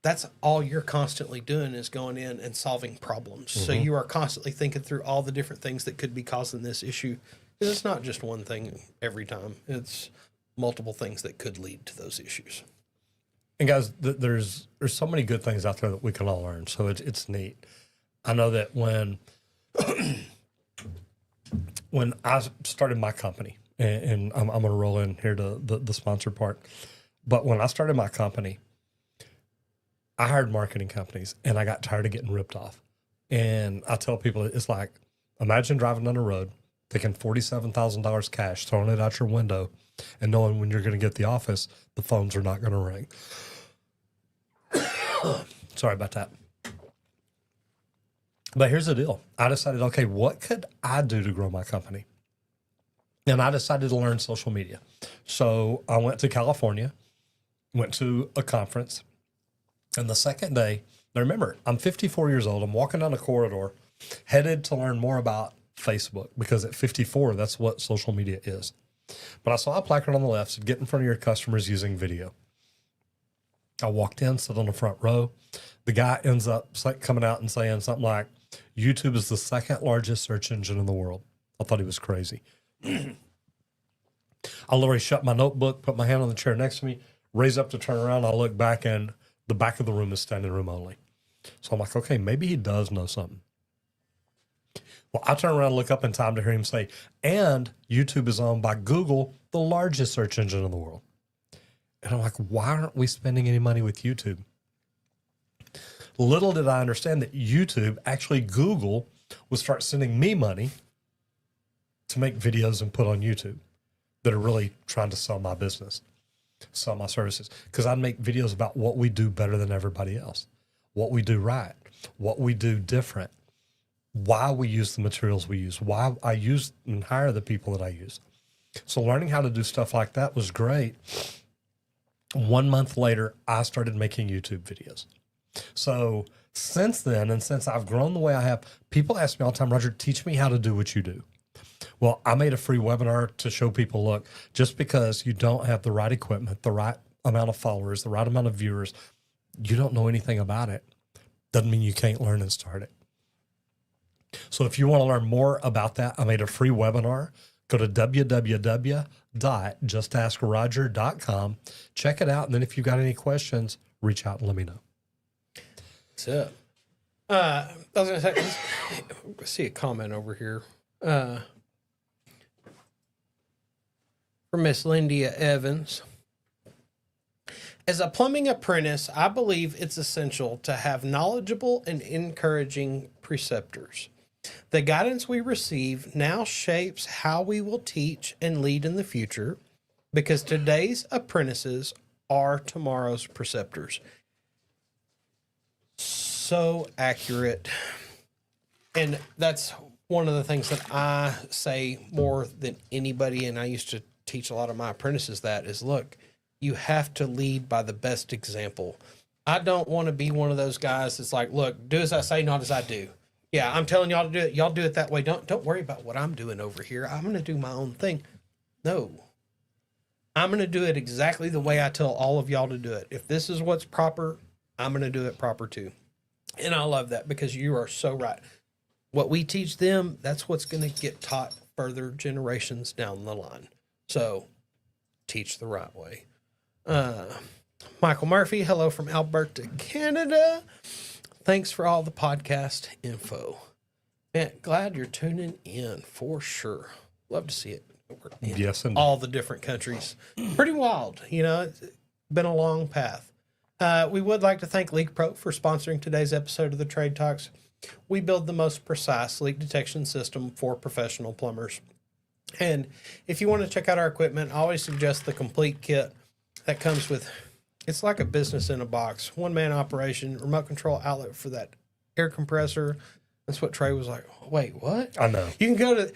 that's all you're constantly doing is going in and solving problems. So you are constantly thinking through all the different things that could be causing this issue. Because it's not just one thing every time. It's multiple things that could lead to those issues. And guys, there's so many good things out there that we can all learn. So it's neat. I know that when I started my company, and I'm going to roll in here to the sponsor part, but when I started my company, I hired marketing companies, and I got tired of getting ripped off. And I tell people, it's like, imagine driving down the road, taking $47,000 cash, throwing it out your window, and knowing when you're going to get the office, the phones are not going to ring. Sorry about that. But here's the deal. I decided, okay, what could I do to grow my company? And I decided to learn social media. So I went to California, went to a conference, and the second day, now remember, I'm 54 years old. I'm walking down a corridor, headed to learn more about Facebook, because at 54, that's what social media is. But I saw a placard on the left, said, get in front of your customers using video. I walked in, sat on the front row. The guy ends up coming out and saying something like, YouTube is the second largest search engine in the world. I thought he was crazy. I literally shut my notebook, put my hand on the chair next to me, raised up to turn around. I look back, and the back of the room is standing room only. So I'm like, okay, maybe he does know something. Well, I turn around and look up in time to hear him say, and YouTube is owned by Google, the largest search engine in the world. And I'm like, why aren't we spending any money with YouTube? Little did I understand that YouTube, actually Google, would start sending me money to make videos and put on YouTube that are really trying to sell my business, sell my services. Because I'd make videos about what we do better than everybody else, what we do right, what we do different, why we use the materials we use, why I use and hire the people that I use. So learning how to do stuff like that was great. 1 month later, I started making YouTube videos. So since then, and since I've grown the way I have, people ask me all the time, Roger, teach me how to do what you do. Well, I made a free webinar to show people, look, just because you don't have the right equipment, the right amount of followers, the right amount of viewers, you don't know anything about it, doesn't mean you can't learn and start it. So if you want to learn more about that, I made a free webinar. Go to www.justastroger.com. Check it out. And then if you've got any questions, reach out and let me know. That's it. I was going to say, I see a comment over here from Miss Lindia Evans. As a plumbing apprentice, I believe it's essential to have knowledgeable and encouraging preceptors. The guidance we receive now shapes how we will teach and lead in the future, because today's apprentices are tomorrow's preceptors. So accurate. And that's one of the things that I say more than anybody, and I used to teach a lot of my apprentices that, is, look, you have to lead by the best example. I don't want to be one of those guys that's like, look, do as I say, not as I do. Yeah, I'm telling y'all to do it. Y'all do it that way. Don't worry about what I'm doing over here. I'm going to do my own thing. No. I'm going to do it exactly the way I tell all of y'all to do it. If this is what's proper, I'm going to do it proper too. And I love that, because you are so right. What we teach them, that's what's going to get taught further generations down the line. So teach the right way. Michael Murphy, hello from Alberta, Canada. Thanks for all the podcast info. Man, glad you're tuning in for sure. Love to see it. Yes, indeed. All the different countries. Pretty wild. You know, it's been a long path. We would like to thank Leak Pro for sponsoring today's episode of the Trade Talks. We build the most precise leak detection system for professional plumbers. And if you want to check out our equipment, I always suggest the complete kit that comes with, it's like a business in a box, one-man operation, remote control outlet for that air compressor. That's what Trey was like, wait, what? I know. You can go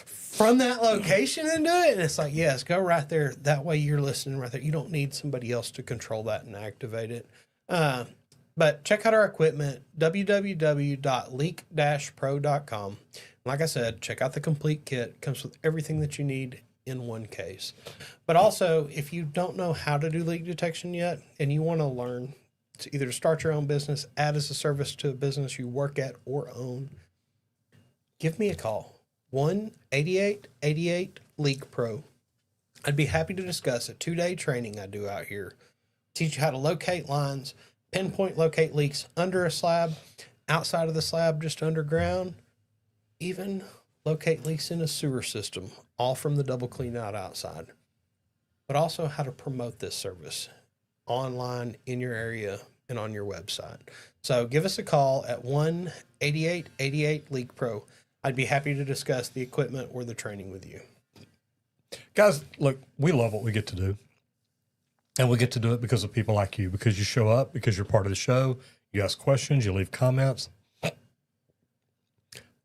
from that location and do it? And it's like, yes, go right there. That way you're listening right there. You don't need somebody else to control that and activate it. But check out our equipment, www.leak-pro.com. Like I said, check out the complete kit. It comes with everything that you need in one case. But also, if you don't know how to do leak detection yet, and you want to learn to either start your own business, add as a service to a business you work at or own, give me a call. 1-8888-LEAK-PRO. I'd be happy to discuss a 2-day training I do out here. Teach you how to locate lines, pinpoint locate leaks under a slab, outside of the slab, just underground, even locate leaks in a sewer system, all from the double clean out outside. But also how to promote this service online in your area and on your website. So give us a call at 1-8888-LEAK-PRO. I'd be happy to discuss the equipment or the training with you. Guys, look, we love what we get to do. And we get to do it because of people like you, because you show up, because you're part of the show, you ask questions, you leave comments.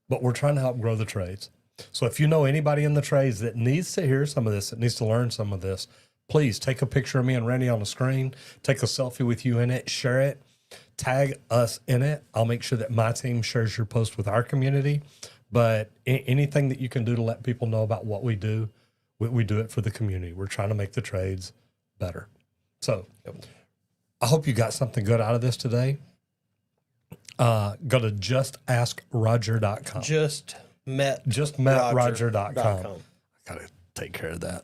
But we're trying to help grow the trades. So if you know anybody in the trades that needs to hear some of this, that needs to learn some of this, please take a picture of me and Randy on the screen, take a selfie with you in it, share it, tag us in it. I'll make sure that my team shares your post with our community. But anything that you can do to let people know about what we do, we do it for the community. We're trying to make the trades better. So I hope you got something good out of this today. Go to JustAskRoger.com. JustMetRoger.com. JustMetRoger.com. I got to take care of that.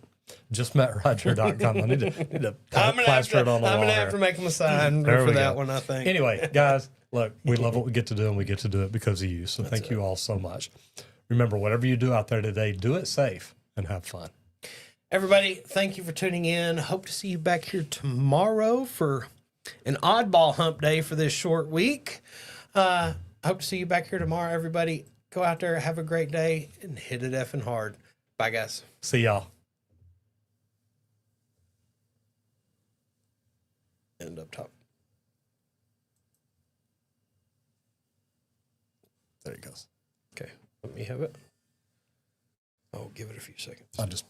JustMetRoger.com. I need to I'm gonna plaster it on the wall. I'm gonna have here. to make him a sign There for we that go. one. I think. Anyway, guys, look, we love what we get to do, and we get to do it because of you. So thank you all so much. Remember, whatever you do out there today, do it safe and have fun. Everybody, thank you for tuning in. Hope to see you back here tomorrow for an oddball hump day for this short week. Hope to see you back here tomorrow. Everybody, go out there, have a great day, and hit it effing hard. Bye, guys. See y'all. End up top. There he goes. Okay, let me have it. Oh, give it a few seconds. I just